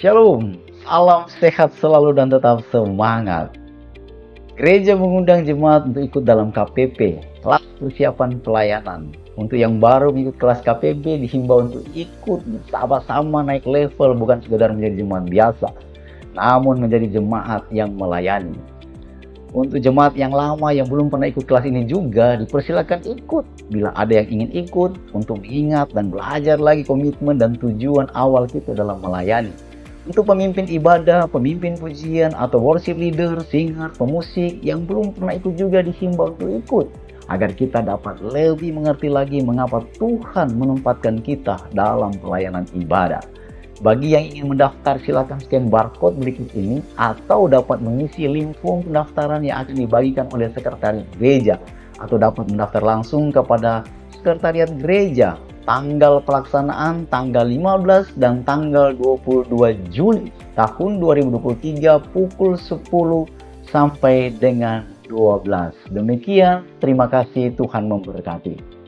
Shalom, salam sehat selalu dan tetap semangat. Gereja mengundang jemaat untuk ikut dalam KPP, kelas persiapan pelayanan. Untuk yang baru mengikut kelas KPP dihimbau untuk ikut bersama-sama naik level, bukan sekedar menjadi jemaat biasa, namun menjadi jemaat yang melayani. Untuk jemaat yang lama yang belum pernah ikut kelas ini juga dipersilakan ikut. Bila ada yang ingin ikut untuk mengingat dan belajar lagi komitmen dan tujuan awal kita dalam melayani. Untuk pemimpin ibadah, pemimpin pujian, atau worship leader, singer, pemusik yang belum pernah ikut juga dihimbau untuk ikut. Agar kita dapat lebih mengerti lagi mengapa Tuhan menempatkan kita dalam pelayanan ibadah. Bagi yang ingin mendaftar, silakan scan barcode berikut ini atau dapat mengisi link form pendaftaran yang akan dibagikan oleh sekretariat gereja, atau dapat mendaftar langsung kepada sekretariat gereja. Tanggal pelaksanaan tanggal 15 dan tanggal 22 Juli tahun 2023 pukul 10 sampai dengan 12. Demikian, terima kasih, Tuhan memberkati.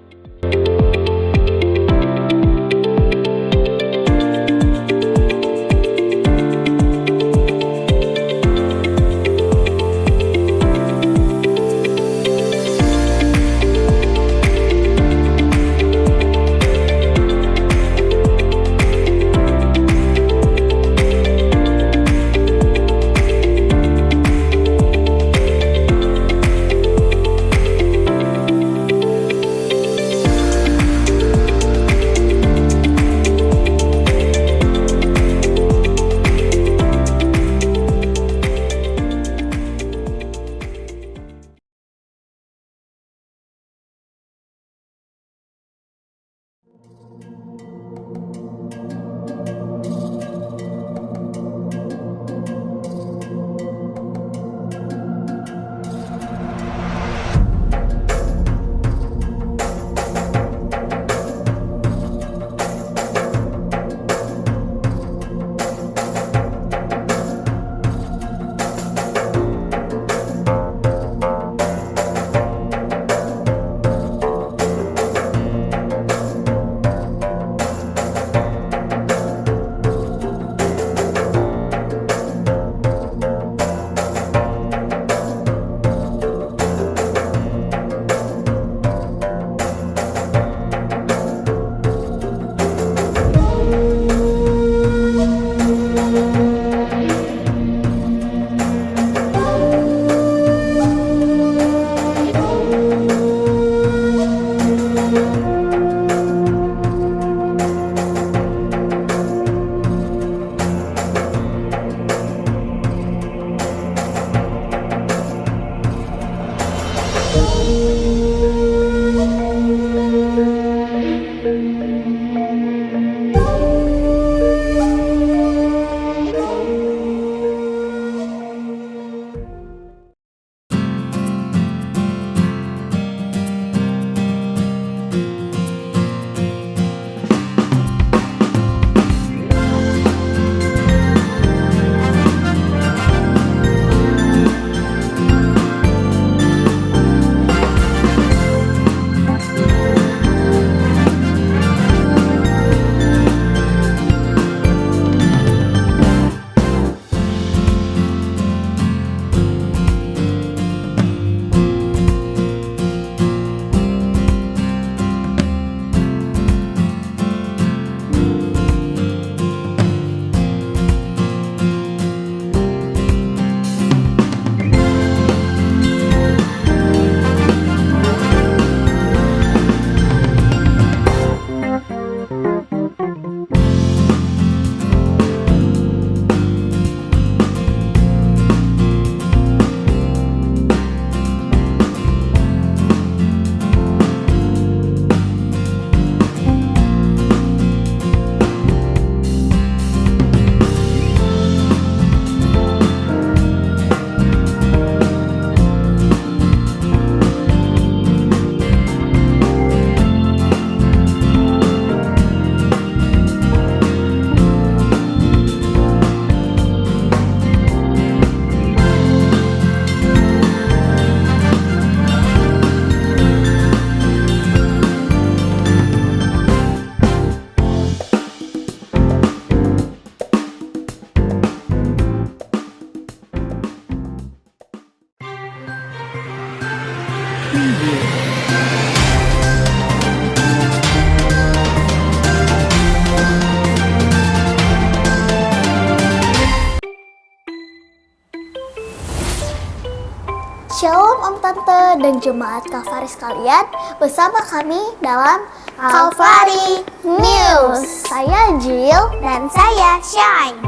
dan jemaat Kalvari sekalian, bersama kami dalam Kalvari News. Saya Jill dan saya Shine.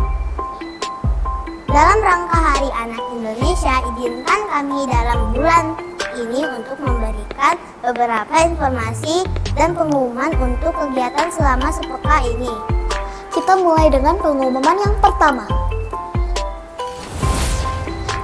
Dalam rangka Hari Anak Indonesia, izinkan kami dalam bulan ini untuk memberikan beberapa informasi dan pengumuman untuk kegiatan selama sepekan ini. Kita mulai dengan pengumuman yang pertama.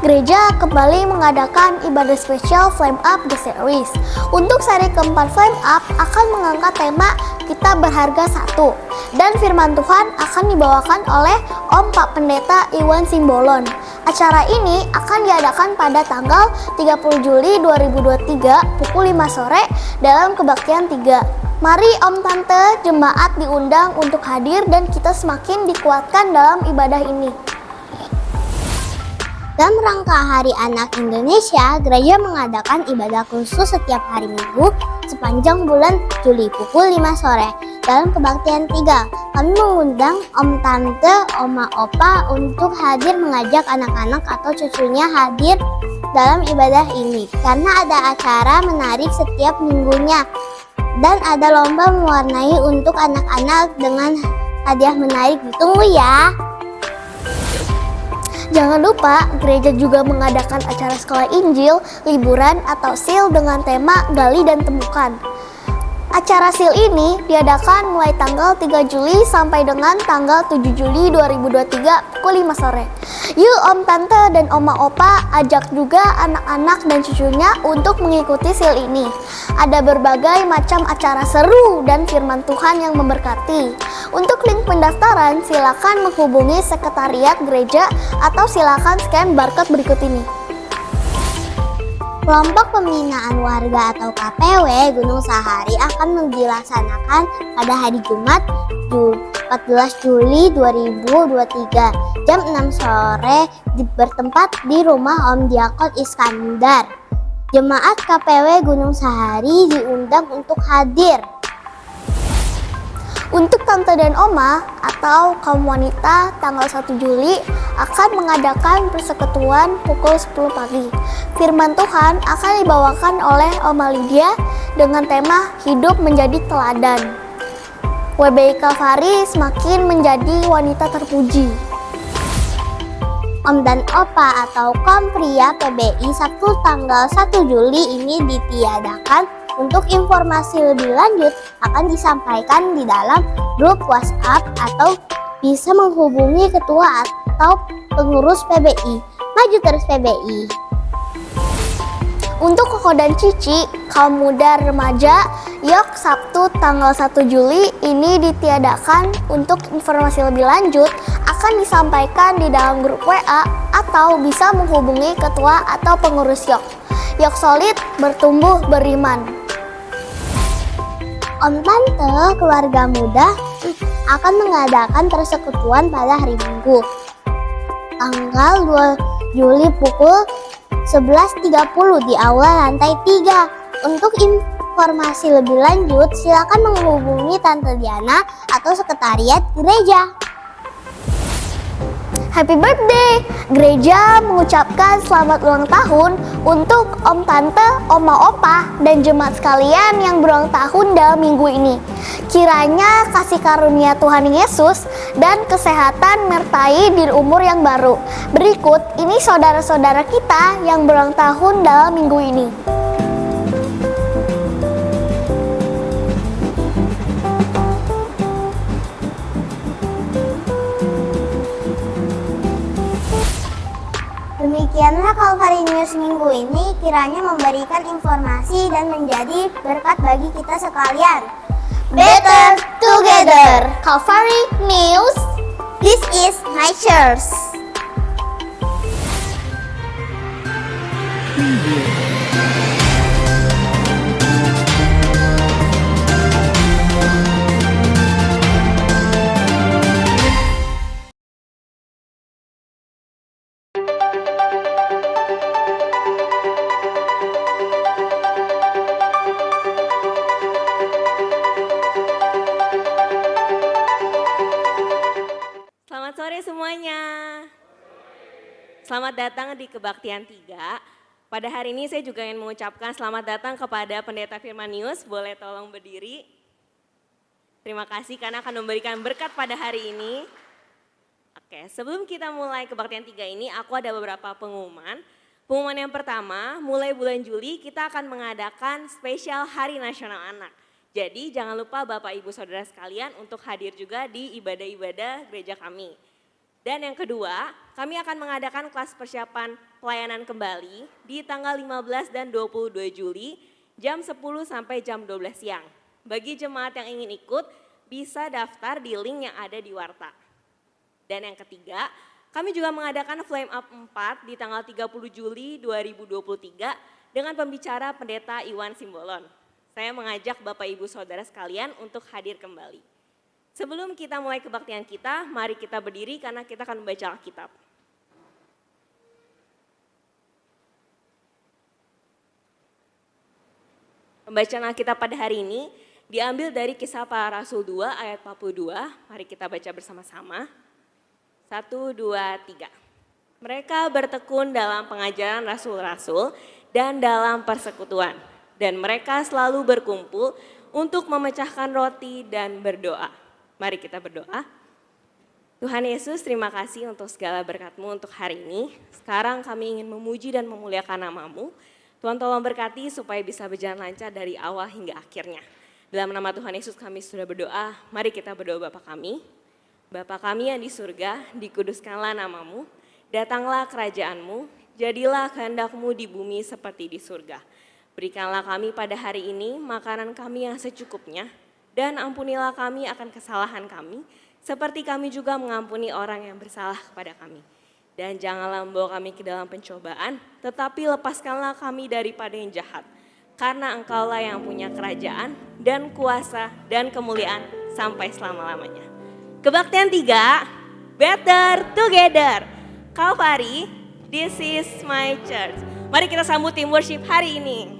Gereja kembali mengadakan ibadah spesial Flame Up The Series. Untuk seri keempat Flame Up akan mengangkat tema Kita Berharga Satu. Dan firman Tuhan akan dibawakan oleh Om Pak Pendeta Iwan Simbolon. Acara ini akan diadakan pada tanggal 30 Juli 2023 pukul 5 sore dalam Kebaktian 3. Mari Om Tante jemaat diundang untuk hadir dan kita semakin dikuatkan dalam ibadah ini. Dalam rangka Hari Anak Indonesia, gereja mengadakan ibadah khusus setiap hari Minggu sepanjang bulan Juli pukul 5 sore dalam Kebaktian 3. Kami mengundang Om Tante, Oma Opa untuk hadir mengajak anak-anak atau cucunya hadir dalam ibadah ini karena ada acara menarik setiap minggunya dan ada lomba mewarnai untuk anak-anak dengan hadiah menarik. Ditunggu ya. Jangan lupa, gereja juga mengadakan acara sekolah Injil, liburan, atau SIL dengan tema Gali dan Temukan. Acara SIL ini diadakan mulai tanggal 3 Juli sampai dengan tanggal 7 Juli 2023 pukul 5 sore. Yuk Om Tante dan Oma Opa ajak juga anak-anak dan cucunya untuk mengikuti SIL ini. Ada berbagai macam acara seru dan firman Tuhan yang memberkati. Untuk link pendaftaran silakan menghubungi sekretariat gereja atau silakan scan barcode berikut ini. Kelompok Pembinaan Warga atau KPW Gunung Sahari akan dilaksanakan pada hari Jumat 14 Juli 2023 jam 6 sore bertempat di rumah Om Diakon Iskandar. Jemaat KPW Gunung Sahari diundang untuk hadir. Untuk Tante dan Oma atau kaum wanita tanggal 1 Juli akan mengadakan persekutuan pukul 10 pagi. Firman Tuhan akan dibawakan oleh Oma Lydia dengan tema Hidup Menjadi Teladan. WBI Kalvari semakin menjadi wanita terpuji. Om dan Opa atau Kaum Pria PBI Sabtu tanggal 1 Juli ini ditiadakan. Untuk informasi lebih lanjut akan disampaikan di dalam grup WhatsApp atau bisa menghubungi ketua atau pengurus PBI. Maju terus PBI. Untuk Koko dan Cici, kaum muda remaja, Yok Sabtu tanggal 1 Juli ini ditiadakan. Untuk informasi lebih lanjut akan disampaikan di dalam grup WA atau bisa menghubungi ketua atau pengurus Yok. Yok Solid bertumbuh beriman. Om Tante keluarga muda akan mengadakan persekutuan pada hari Minggu tanggal 2 Juli pukul 11.30 di aula lantai 3. Untuk informasi lebih lanjut silakan menghubungi Tante Diana atau sekretariat gereja. Happy birthday! Gereja mengucapkan selamat ulang tahun untuk Om Tante, Oma Opa, dan jemaat sekalian yang berulang tahun dalam minggu ini. Kiranya kasih karunia Tuhan Yesus dan kesehatan menyertai di umur yang baru. Berikut ini saudara-saudara kita yang berulang tahun dalam minggu ini. Demikianlah Kalvari News minggu ini kiranya memberikan informasi dan menjadi berkat bagi kita sekalian. Better together. Kalvari News. This is my church. Selamat sore semuanya. Selamat datang di Kebaktian 3. Pada hari ini saya juga ingin mengucapkan selamat datang kepada Pendeta Firmanius. Boleh tolong berdiri. Terima kasih karena akan memberikan berkat pada hari ini. Oke, sebelum kita mulai kebaktian 3 ini, aku ada beberapa pengumuman. Pengumuman yang pertama, mulai bulan Juli kita akan mengadakan spesial Hari Nasional Anak. Jadi jangan lupa Bapak Ibu Saudara sekalian untuk hadir juga di ibadah-ibadah gereja kami. Dan yang kedua, kami akan mengadakan kelas persiapan pelayanan kembali di tanggal 15 dan 22 Juli jam 10 sampai jam 12 siang. Bagi jemaat yang ingin ikut, bisa daftar di link yang ada di warta. Dan yang ketiga, kami juga mengadakan Flame Up 4 di tanggal 30 Juli 2023 dengan pembicara Pendeta Iwan Simbolon. Saya mengajak Bapak Ibu Saudara sekalian untuk hadir kembali. Sebelum kita mulai kebaktian kita, mari kita berdiri karena kita akan membaca Alkitab. Pembacaan Alkitab pada hari ini diambil dari Kisah Para Rasul 2 ayat 42. Mari kita baca bersama-sama. 1, 2, 3. Mereka bertekun dalam pengajaran rasul-rasul dan dalam persekutuan. Dan mereka selalu berkumpul untuk memecahkan roti dan berdoa. Mari kita berdoa. Tuhan Yesus, terima kasih untuk segala berkat-Mu untuk hari ini. Sekarang kami ingin memuji dan memuliakan nama-Mu. Tuhan tolong berkati supaya bisa berjalan lancar dari awal hingga akhirnya. Dalam nama Tuhan Yesus kami sudah berdoa. Mari kita berdoa Bapa kami. Bapa kami yang di surga, dikuduskanlah nama-Mu. Datanglah kerajaan-Mu, jadilah kehendak-Mu di bumi seperti di surga. Berikanlah kami pada hari ini makanan kami yang secukupnya. Dan ampunilah kami akan kesalahan kami, seperti kami juga mengampuni orang yang bersalah kepada kami. Dan janganlah membawa kami ke dalam pencobaan, tetapi lepaskanlah kami daripada yang jahat. Karena Engkaulah yang punya kerajaan dan kuasa dan kemuliaan sampai selama-lamanya. Kebaktian 3, Better Together. Calvary, this is my church. Mari kita sambut tim worship hari ini.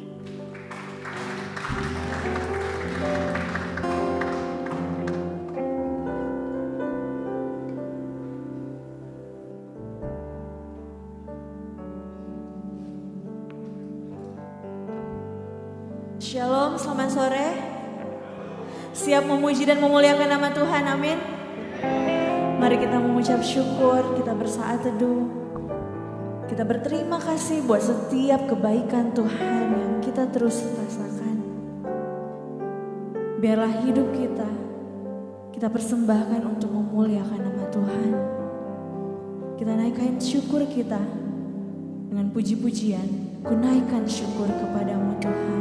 Shalom, selamat sore. Siap memuji dan memuliakan nama Tuhan, amin. Mari kita mengucap syukur, kita bersaat teduh. Kita berterima kasih buat setiap kebaikan Tuhan yang kita terus rasakan. Biarlah hidup kita persembahkan untuk memuliakan nama Tuhan. Kita naikkan syukur kita dengan puji-pujian. Ku naikkan syukur kepadamu Tuhan.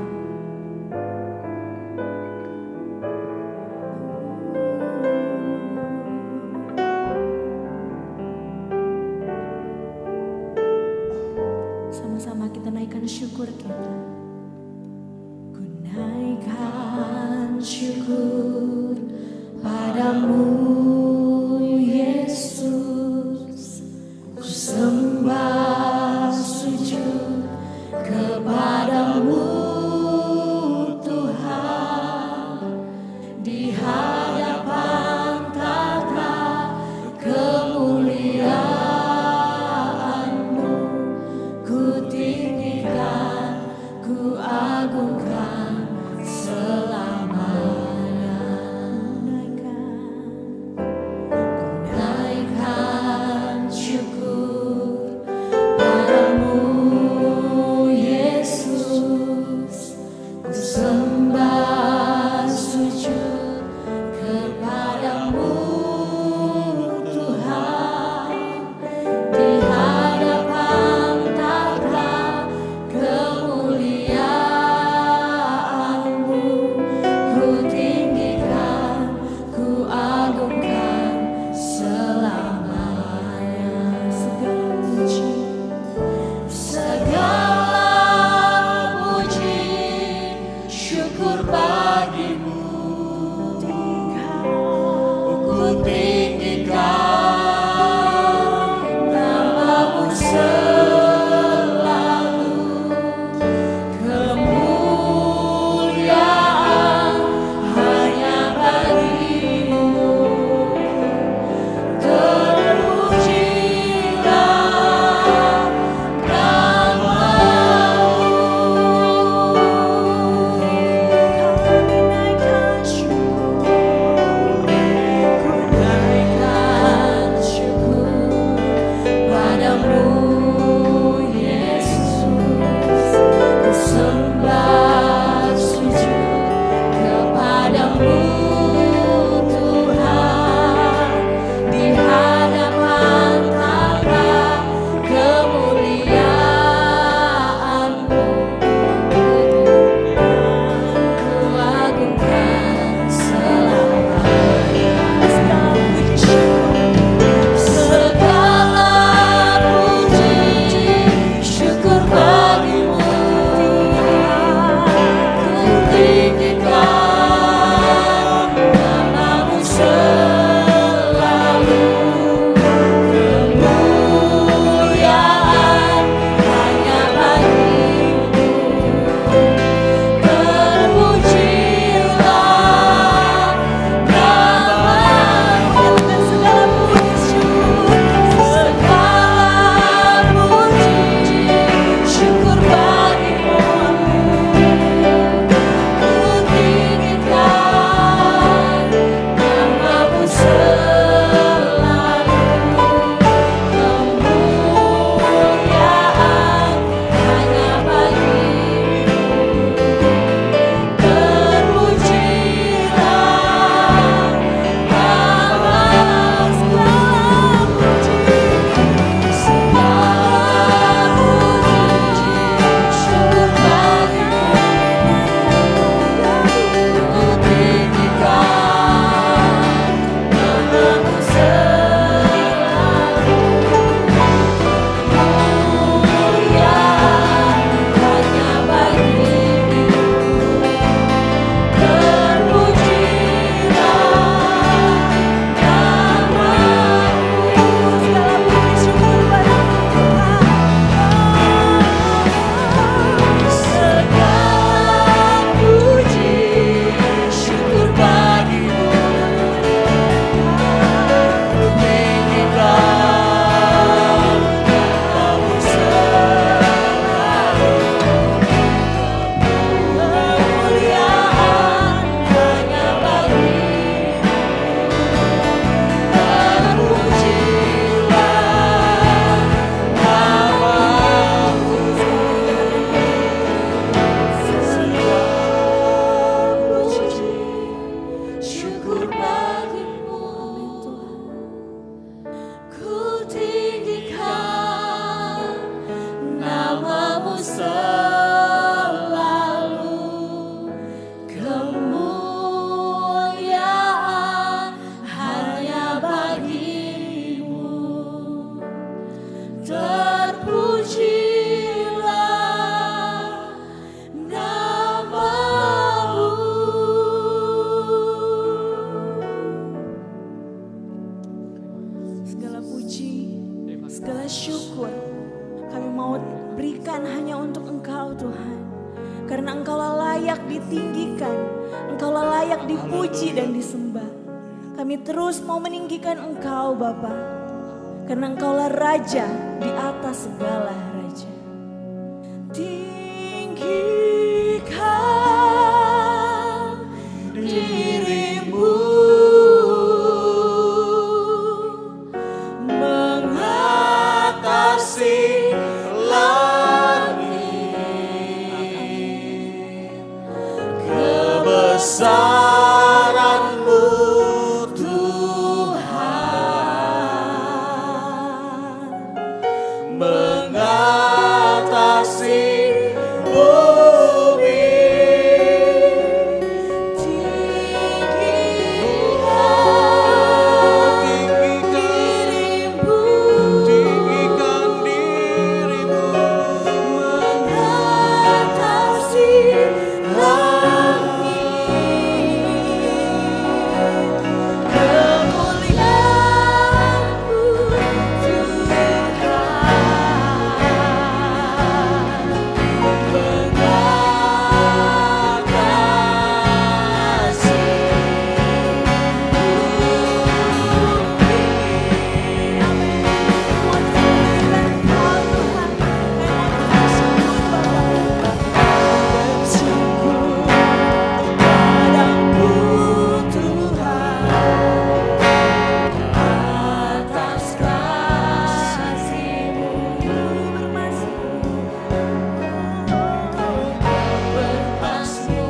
Syukur kita. Ku naikkan syukur padamu Yesus. Ku sembah sujud kepadamu Tuhan. Di hadapan tahta kemuliaan-Mu ku tinggikan, ku agungkan selamanya. ditinggikan, Engkaulah layak dipuji dan disembah. Kami terus mau meninggikan Engkau Bapa, karena Engkaulah Raja di atas segala raja. Tinggikan dirimu, mengatasi langit, kebesaran-Mu Tuhan, mengatasi bumi. Tinggikan dirimu, mengatasi langit, kemuliaan-Mu Tuhan, mengatasi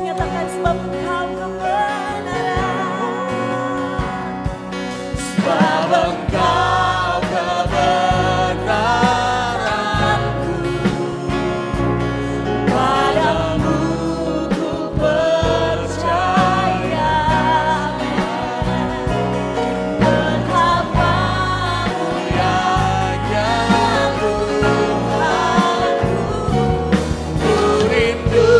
nyatakan sebab Engkau kebenaran, sebab Engkau kebenaranku, padamu ku percaya, betapa mulianya Tuhanku, ku rindu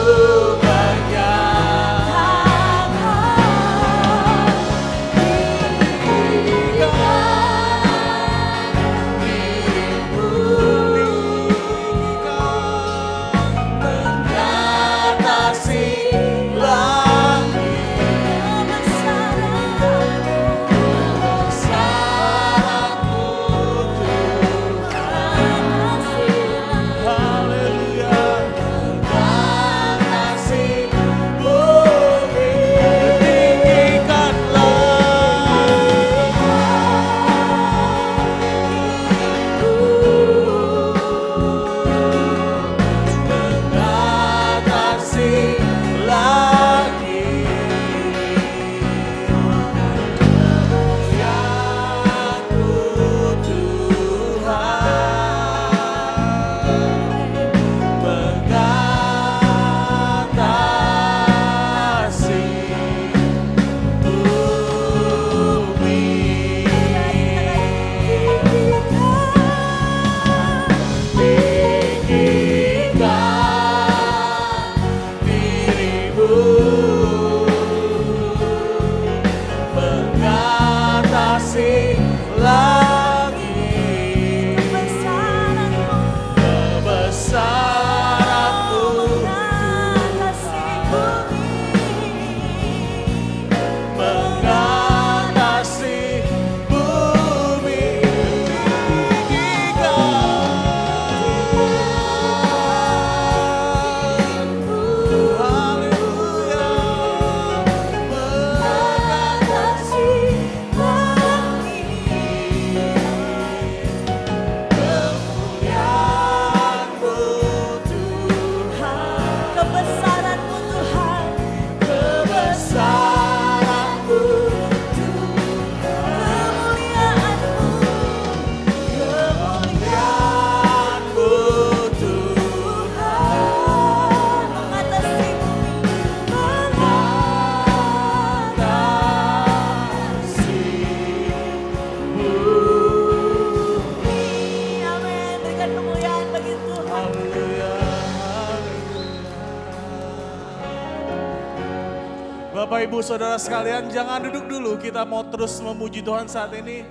Bapak Ibu Saudara sekalian, jangan duduk dulu, kita mau terus memuji Tuhan saat ini.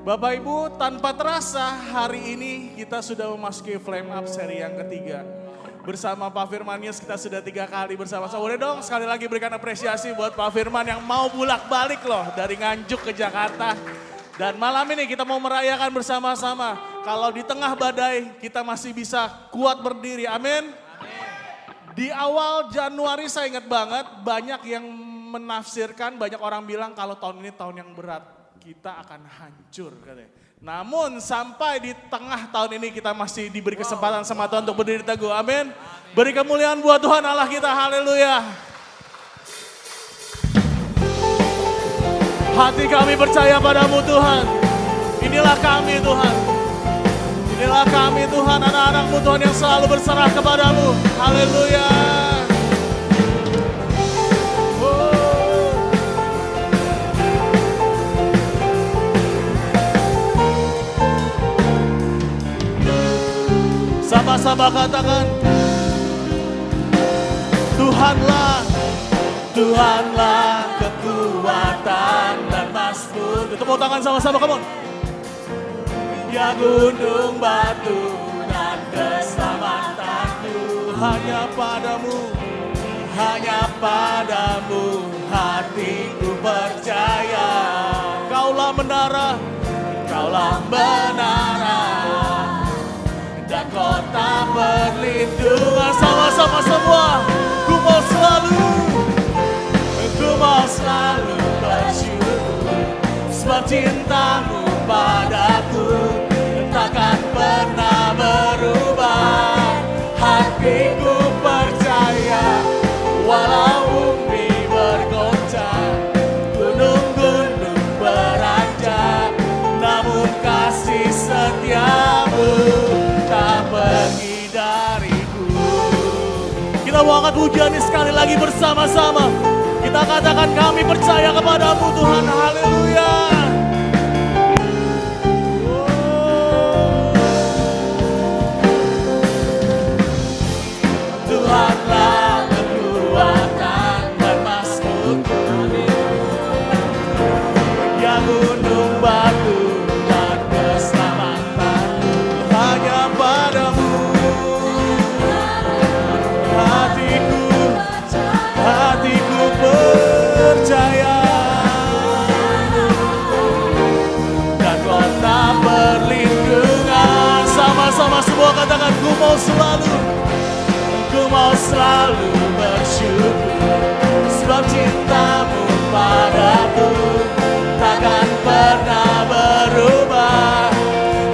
Bapak Ibu, tanpa terasa hari ini kita sudah memasuki Flame Up seri yang ketiga. Bersama Pak Firmanius kita sudah 3 kali bersama-sama. Boleh dong sekali lagi berikan apresiasi buat Pak Firman yang mau bolak-balik loh dari Nganjuk ke Jakarta. Dan malam ini kita mau merayakan bersama-sama. Kalau di tengah badai kita masih bisa kuat berdiri, amin. Di awal Januari saya ingat banget banyak yang menafsirkan, banyak orang bilang kalau tahun ini tahun yang berat. Kita akan hancur katanya. Namun sampai di tengah tahun ini kita masih diberi kesempatan sama Tuhan untuk berdiri teguh, amin. Beri kemuliaan buat Tuhan Allah kita, haleluya. Hati kami percaya padamu Tuhan. Inilah kami Tuhan. Inilah kami Tuhan, anak-anakmu Tuhan yang selalu berserah kepadamu. Haleluya. Sama-sama katakan, Tuhanlah kekuatan dan masmur. Tepuk tangan sama-sama, come on. Ya gunung batu dan keselamatanku, hanya padamu hatiku percaya. Kaulah menara dan kota perlindungan. Sama-sama semua, ku mau selalu bersyukur, sebab cintamu padaku takkan pernah berubah. Hatiku percaya, walau bumi bergoncang, gunung-gunung beranjak, namun kasih setiamu tak pergi dariku. Kita mau angkat pujian ini sekali lagi bersama-sama. Kita katakan kami percaya kepadamu Tuhan, haleluya. Tuhanlah kekuatan dan masmurku, yang gunung batu dan keselamatanku, hanya padamu hatiku percaya. Dan kota perlindungan, sama-sama semua katakan, ku mau selalu bersyukur, sebab cintamu padaku takkan pernah berubah.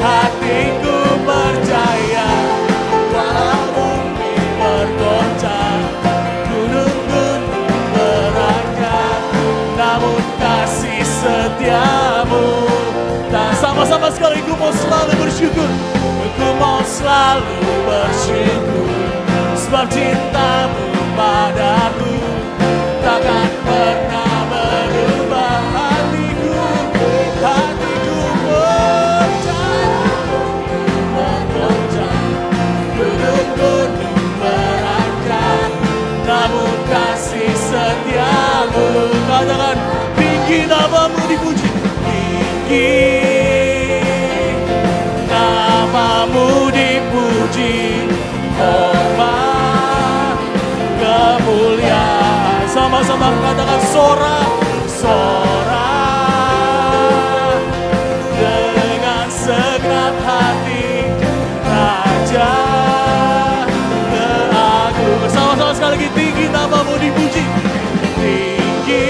Hatiku percaya, walau bumi bergoncang, gunung-gunung beranjak, namun kasih setiamu tak. Sama-sama sekali, ku mau selalu bersyukur, ku mau selalu bersyukur, sebab cintamu padaku takkan pernah berubah. Hatiku percaya, bergoncang, gunung-gunung beranjak, namun kasih setiamu. Katakan, tinggi namamu dipuji, tinggi namamu dipuji, hormat kemuliaan. Sama-sama katakan, sorak dengan segenap hati, Raja keagungan. Sama-sama sekali lagi, tinggi namamu dipuji, tinggi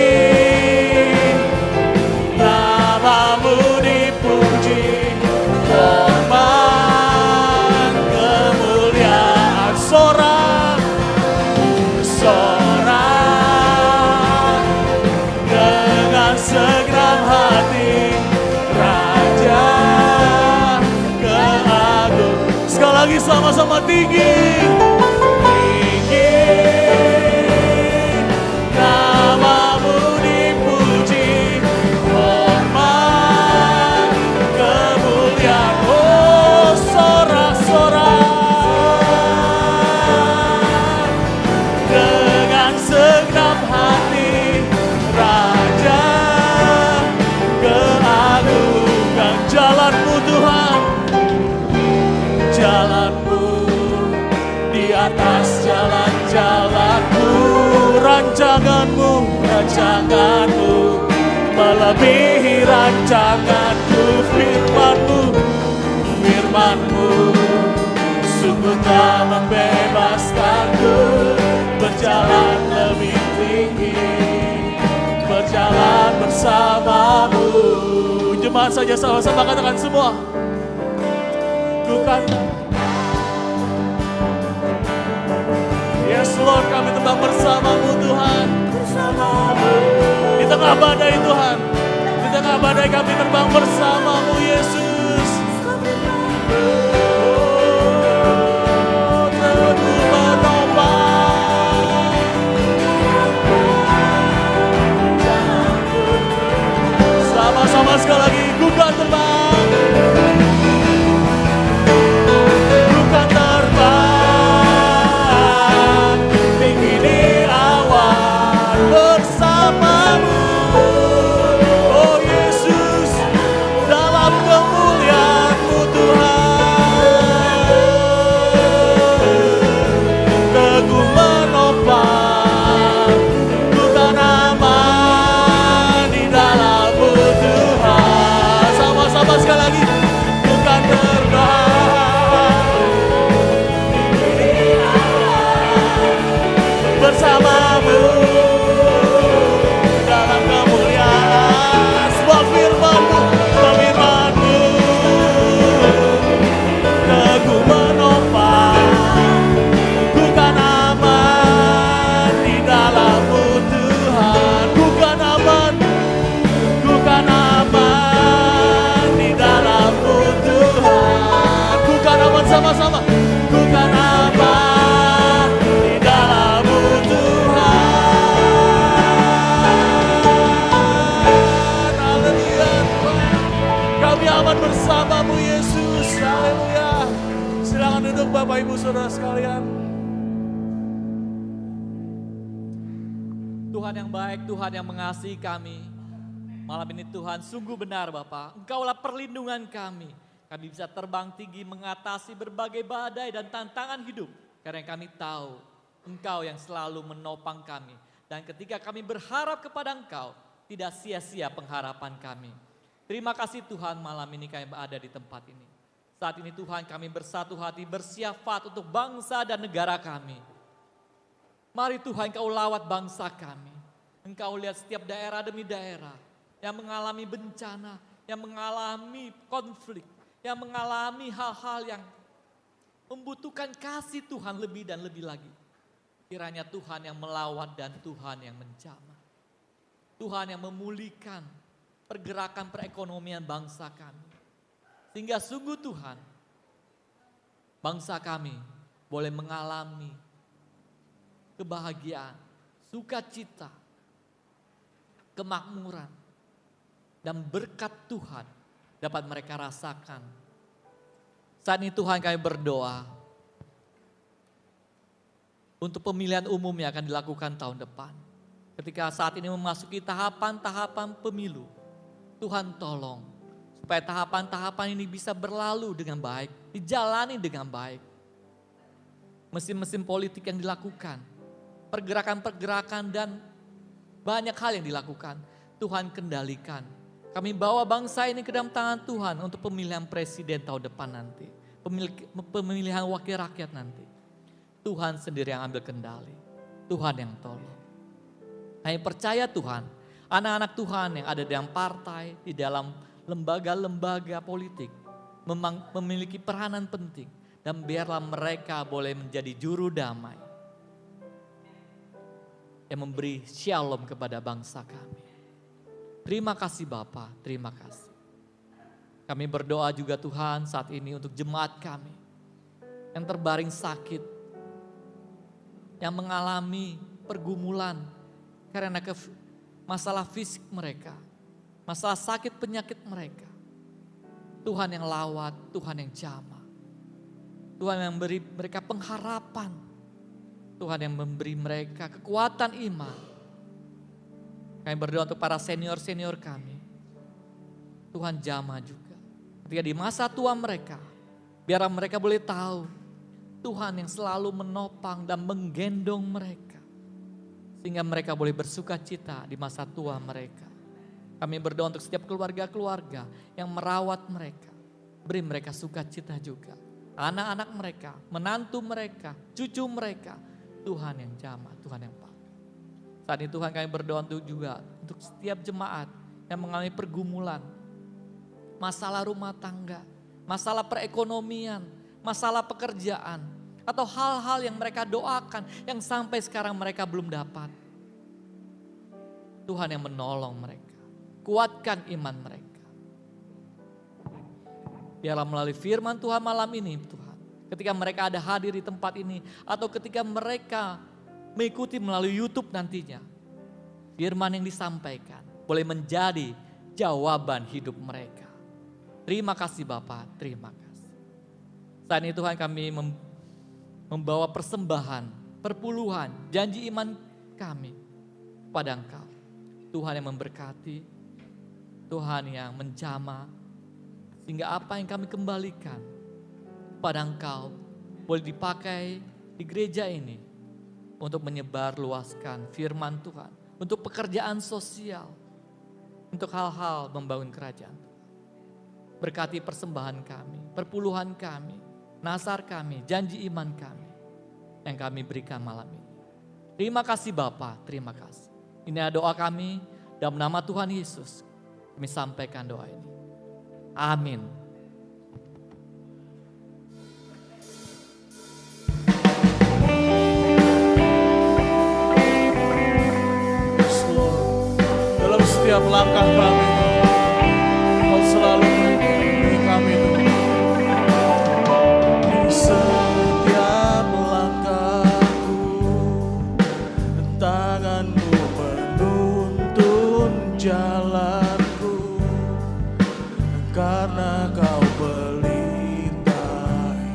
namamu dipuji, hormat kemuliaan. Sorak dengan segenap hati, Raja keagungan. Sekali lagi sama-sama, tinggi namamu dipuji, hormat kemuliaan. Oh, sorak dengan segenap hati, Raja keagungan. atas jalan-jalanku. Rancanganmu, rancanganmu melebihi rancanganku. Firmanmu, firmanmu sungguh telah membebaskanku. Berjalan lebih tinggi, berjalan bersamamu. Jemaat saja sama-sama katakan semua. Ku kan, yes Lord, kami tetap bersamamu Tuhan. Di tengah badai Tuhan, di tengah badai kami terbang bersamamu Yesus. Oh, Teguh menopang. Sama-sama sekali lagi, ku kan terbang. Ku kan terbang tinggi di awan bersamamu. Oh Yesus, dalam kemuliaan-Mu Tuhan. Teguh menopang, ku kan aman di dalam-Mu Tuhan. Sama-sama sekali lagi, ku kan terbang bersamamu dalam kemuliaan. Sebuah firman-Mu, firman-Mu teguh menopang, ku kan aman di dalam-Mu Tuhan. Ku kan aman, ku kan aman di dalam-Mu Tuhan. Ku kan aman sama-sama, ku kan aman di dalam-Mu Tuhan. Haleluya Tuhan, kami aman bersamamu Yesus. Haleluya. Silakan duduk Bapak Ibu Saudara sekalian. Tuhan yang baik, Tuhan yang mengasihi kami. Malam ini Tuhan sungguh benar Bapa, Engkaulah perlindungan kami. Kami bisa terbang tinggi mengatasi berbagai badai dan tantangan hidup. Karena kami tahu Engkau yang selalu menopang kami. Dan ketika kami berharap kepada Engkau, tidak sia-sia pengharapan kami. Terima kasih Tuhan, malam ini kami berada di tempat ini. Saat ini Tuhan kami bersatu hati bersiafat untuk bangsa dan negara kami. Mari Tuhan Engkau lawat bangsa kami. Engkau lihat setiap daerah demi daerah yang mengalami bencana, yang mengalami konflik, yang mengalami hal-hal yang membutuhkan kasih Tuhan lebih dan lebih lagi. Kiranya Tuhan yang melawat dan Tuhan yang menjamah. Tuhan yang memulihkan pergerakan perekonomian bangsa kami. Sehingga sungguh Tuhan, bangsa kami boleh mengalami kebahagiaan, sukacita, kemakmuran, dan berkat Tuhan dapat mereka rasakan. Saat ini Tuhan kami berdoa untuk pemilihan umum yang akan dilakukan tahun depan. Ketika saat ini memasuki tahapan-tahapan pemilu, Tuhan tolong supaya tahapan-tahapan ini bisa berlalu dengan baik, dijalani dengan baik. Mesin-mesin politik yang dilakukan, pergerakan-pergerakan dan banyak hal yang dilakukan, Tuhan kendalikan. Kami bawa bangsa ini ke dalam tangan Tuhan untuk pemilihan presiden tahun depan nanti. Pemilihan wakil rakyat nanti. Tuhan sendiri yang ambil kendali. Tuhan yang tolong. Kami percaya Tuhan, anak-anak Tuhan yang ada dalam partai, di dalam lembaga-lembaga politik, memiliki peranan penting. Dan biarlah mereka boleh menjadi juru damai. Yang memberi shalom kepada bangsa kami. Terima kasih Bapa, terima kasih. Kami berdoa juga Tuhan saat ini untuk jemaat kami yang terbaring sakit, yang mengalami pergumulan karena masalah fisik mereka, masalah sakit penyakit mereka. Tuhan yang lawat, Tuhan yang jamah. Tuhan yang memberi mereka pengharapan. Tuhan yang memberi mereka kekuatan iman. Kami berdoa untuk para senior-senior kami. Tuhan jamah juga. Ketika di masa tua mereka, biar mereka boleh tahu Tuhan yang selalu menopang dan menggendong mereka. Sehingga mereka boleh bersuka cita di masa tua mereka. Kami berdoa untuk setiap keluarga-keluarga yang merawat mereka. Beri mereka sukacita juga. Anak-anak mereka, menantu mereka, cucu mereka. Tuhan yang jamah, Tuhan yang pakai. Saat ini Tuhan kami berdoa juga untuk setiap jemaat yang mengalami pergumulan. Masalah rumah tangga, masalah perekonomian, masalah pekerjaan. Atau hal-hal yang mereka doakan yang sampai sekarang mereka belum dapat. Tuhan yang menolong mereka. Kuatkan iman mereka. Biarlah melalui firman Tuhan malam ini Tuhan. Ketika mereka ada hadir di tempat ini. Atau ketika mereka mengikuti melalui YouTube nantinya. Firman yang disampaikan boleh menjadi jawaban hidup mereka. Terima kasih Bapak, terima kasih. Saat ini Tuhan kami membawa persembahan, perpuluhan, janji iman kami pada Engkau. Tuhan yang memberkati, Tuhan yang menjamah, sehingga apa yang kami kembalikan pada Engkau boleh dipakai di gereja ini untuk menyebar luaskan firman Tuhan, untuk pekerjaan sosial, untuk hal-hal membangun kerajaan. Berkati persembahan kami, perpuluhan kami, nasar kami, janji iman kami yang kami berikan malam ini. Terima kasih Bapa, terima kasih. Ini doa kami dalam nama Tuhan Yesus. Kami sampaikan doa ini. Amin. Dalam setiap langkah kami, Kau selalu melindungi kami Tuhan. Di setiap langkahku, tangan-Mu menuntun jalanku, karena Kau pelita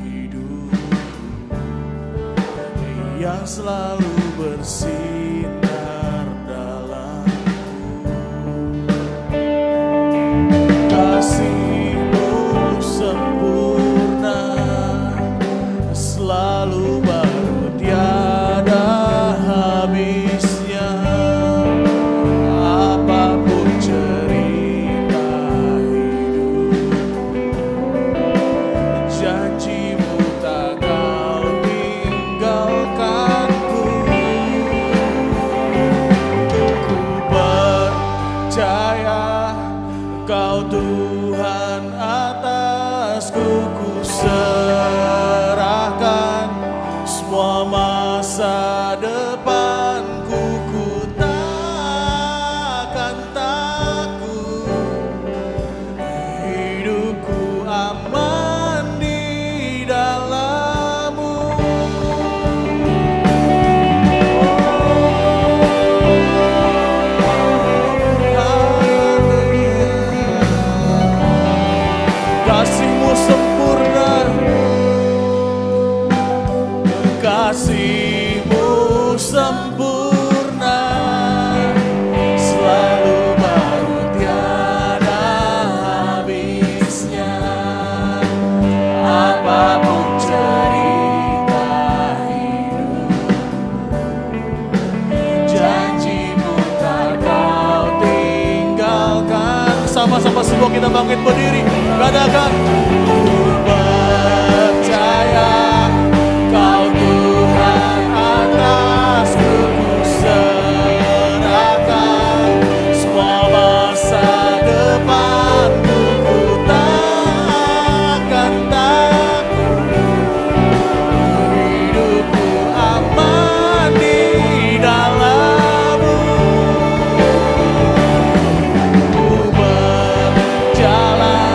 hidupku, yang selalu bersinar dalamku. Kasih-Mu sempurna, selalu baru, tiada habisnya. Apapun cerita hidup, janji-Mu tak Kau tinggalkanku. Ku percaya Kau Tuhan atasku, ku serahkan semua masa depanku. Ku takkan takut, hidupku aman di dalam-Mu. Kasih-Mu sempurna, kasih-Mu sempurna, selalu baru, tiada habisnya. Apapun cerita hidup, janji-Mu tak Kau tinggalkan. Sama-sama semua kita bangkit berdiri, katakan, ku percaya Kau Tuhan atasku, ku serahkan semua masa depanku. Ku takkan takut, hidupku aman di dalam-Mu. Ku berjalan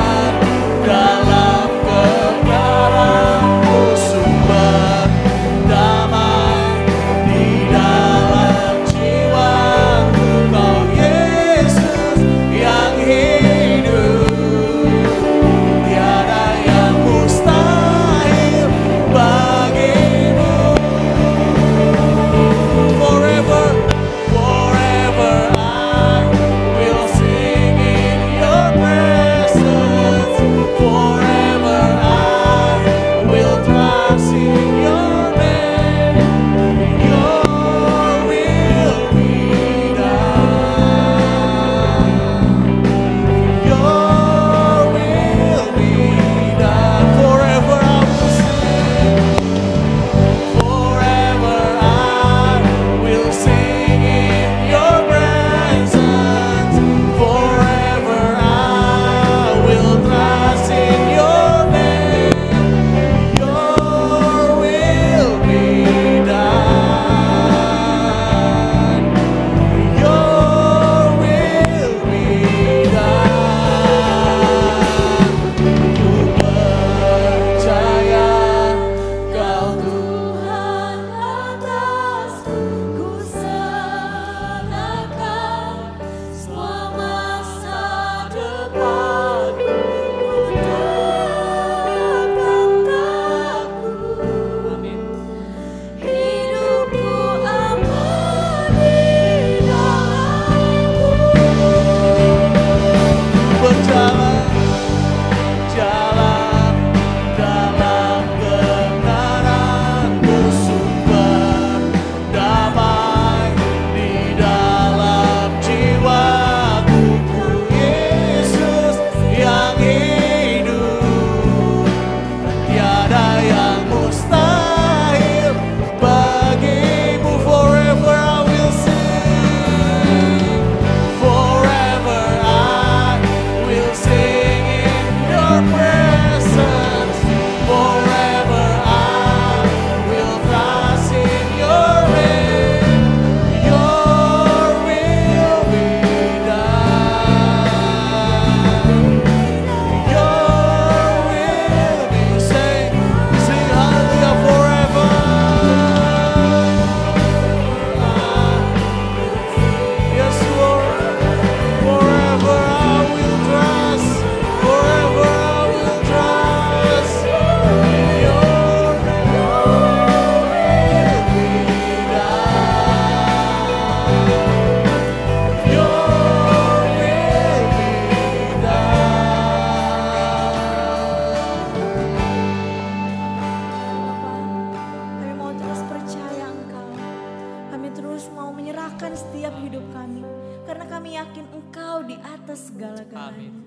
setiap hidup kami. Karena kami yakin Engkau di atas segala-galanya.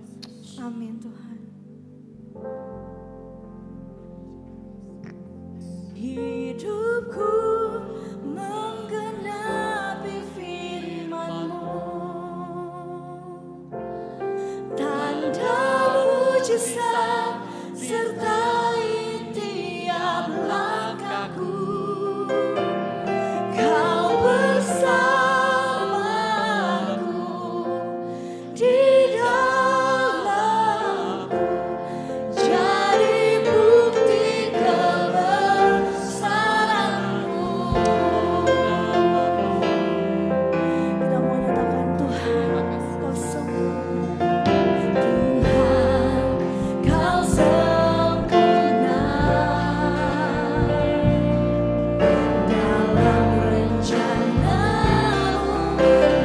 Amin Tuhan. Hidupku menggenapi firman-Mu, tanda mujizat sertai tiap langkahku. Kau bersamaku di dalamku, jadi bukti kebesaran-Mu. Kita mau nyatakan Tuhan, Kau sempurna. Tuhan, Kau sempurna dalam rencana-Mu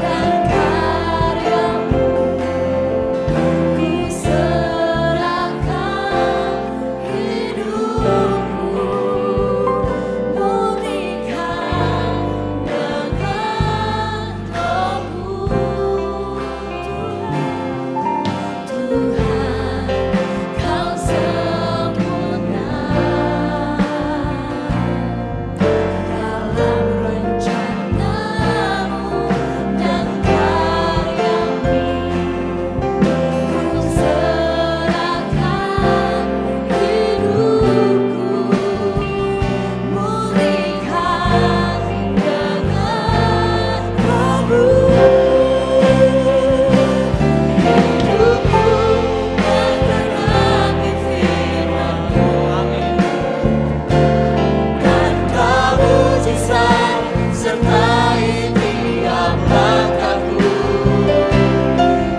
dan karya-Mu. Ku serahkan hidupku, murnikan dengan Roh-Mu. Tuhan, Kau sempurna dalam rencana-Mu dan karya-Mu. Ku serahkan hidupku, murnikan dengan Roh-Mu. Hidupku menggenapi firman-Mu, tanda mujizat sertai tiap langkahku.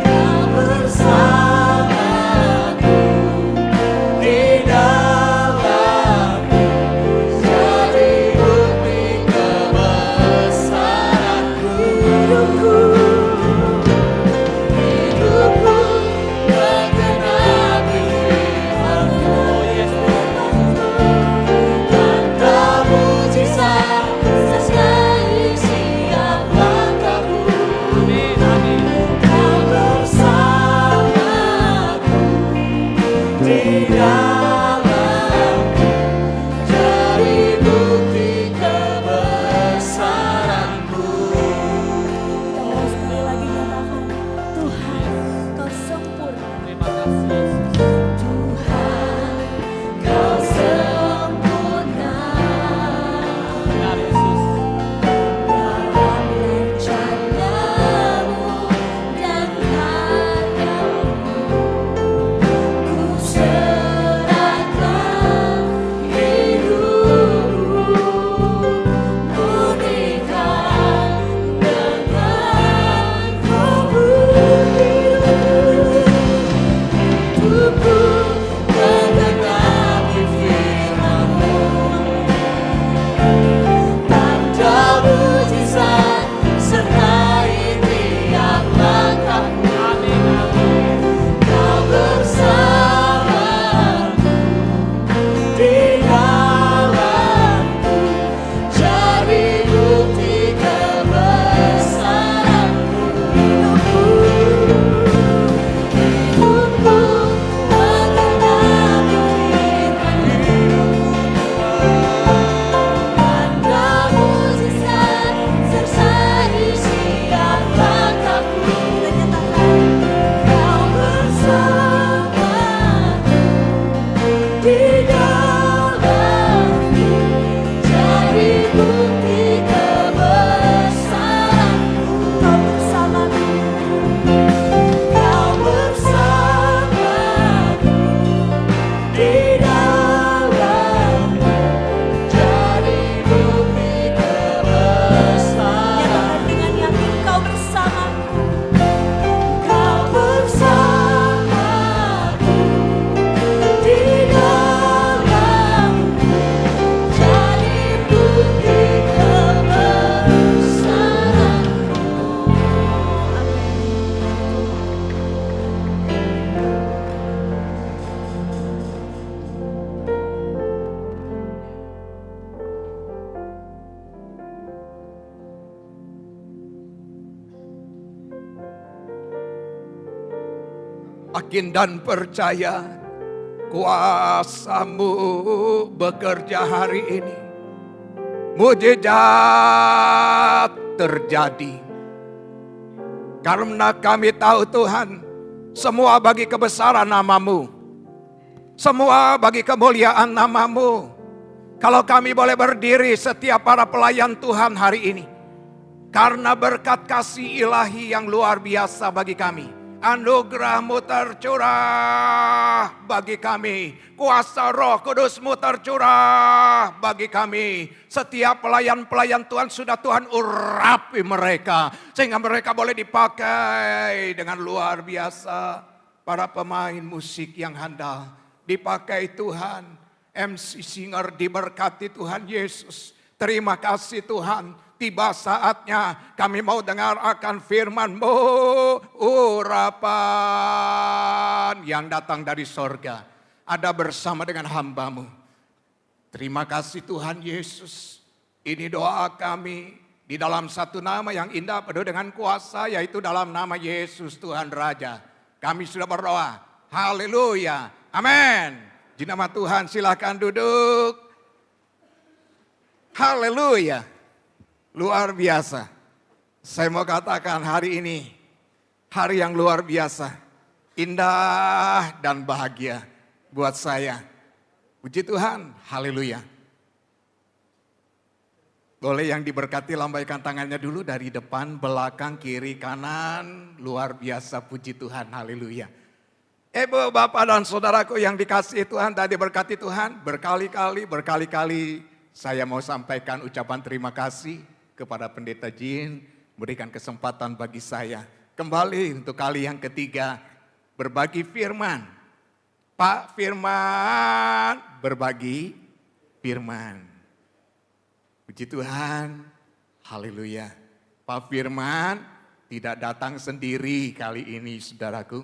Kau bersamaku di dalamku, jadi bukti kebesaran-Mu. Hidupku menggenapi firman-Mu, tanda mujizat sertai setiap langkahku. Kau bersamaku di dalamku, jadi bukti kebesaran-Mu. Kita mau sekali lagi nyatakan Tuhan, Kau sempurna. Tuhan, Kau sempurna dalam rencana-Mu dan karya-Mu. Ku serahkan hidupku, murnikan dengan Roh-Mu. Hidupku menggenapi firman-Mu, tanda mujizat sertai tiap langkahku. Kau bersamaku di dalamku, jadi bukti kebesaran-Mu. Hidupku menggenapi firman-Mu, tanda mujizat sertai setiap langkahku. Kau bersamaku di dalamku, jadi bukti kebesaran-Mu. Kau bersamaku, Kau bersamaku di dalamku, jadi bukti kebesaran-Mu. Nyatakan dengan yakin Kau bersamaku, Kau bersamaku di dalamku, jadi bukti yakin dan percaya kuasa-Mu bekerja hari ini. Mujizat terjadi. Karena kami tahu Tuhan, semua bagi kebesaran nama-Mu. Semua bagi kemuliaan nama-Mu. Kalau kami boleh berdiri setiap para pelayan Tuhan hari ini. Karena berkat kasih ilahi yang luar biasa bagi kami. Anugerah-Mu tercurah bagi kami. Kuasa Roh Kudus-Mu tercurah bagi kami. Setiap pelayan-pelayan Tuhan sudah Tuhan urapi mereka. Sehingga mereka boleh dipakai dengan luar biasa. Para pemain musik yang handal dipakai Tuhan. MC Singer diberkati Tuhan Yesus. Terima kasih Tuhan. Tiba saatnya kami mau dengar akan firman-Mu, urapan yang datang dari sorga. Ada bersama dengan hamba-Mu. Terima kasih Tuhan Yesus. Ini doa kami di dalam satu nama yang indah penuh dengan kuasa, yaitu dalam nama Yesus Tuhan Raja. Kami sudah berdoa. Haleluya. Amin. Di nama Tuhan silakan duduk. Haleluya. Luar biasa. Saya mau katakan hari ini, hari yang luar biasa. Indah dan bahagia buat saya. Puji Tuhan, haleluya. Boleh yang diberkati lambaikan tangannya dulu dari depan, belakang, kiri, kanan. Luar biasa, puji Tuhan, haleluya. Ibu, bapak dan saudaraku yang dikasihi Tuhan, tadi berkati Tuhan. Berkali-kali saya mau sampaikan ucapan terima kasih kepada Pendeta Jin, berikan kesempatan bagi saya kembali untuk kali yang ketiga berbagi firman. Pak Firman berbagi firman. Puji Tuhan, haleluya. Pak Firman tidak datang sendiri kali ini saudaraku.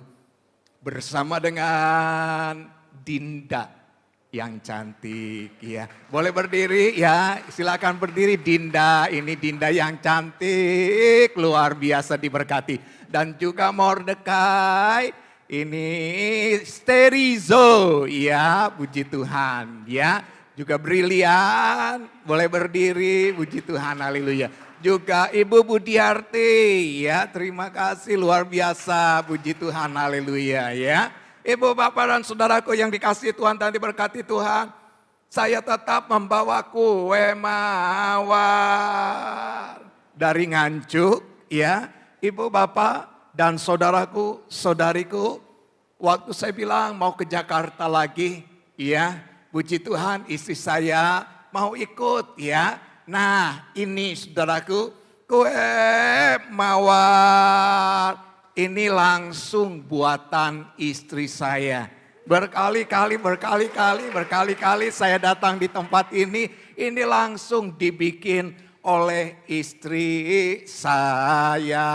Bersama dengan Dinda yang cantik ya. Boleh berdiri ya, silakan berdiri Dinda. Ini Dinda yang cantik, luar biasa diberkati. Dan juga Mordekai, ini Sterizo ya, puji Tuhan ya. Juga Brilian, boleh berdiri, puji Tuhan, haleluya. Juga Ibu Budiarti ya, terima kasih luar biasa, puji Tuhan, haleluya ya. Ibu, bapak dan saudaraku yang dikasihi Tuhan dan diberkati Tuhan. Saya tetap membawa kue mawar dari Nganjuk ya. Ibu, bapak dan saudaraku, saudariku. Waktu saya bilang mau ke Jakarta lagi ya. Puji Tuhan istri saya mau ikut ya. Nah ini saudaraku, kue mawar. Ini langsung buatan istri saya. Berkali-kali saya datang di tempat ini. Ini langsung dibikin oleh istri saya.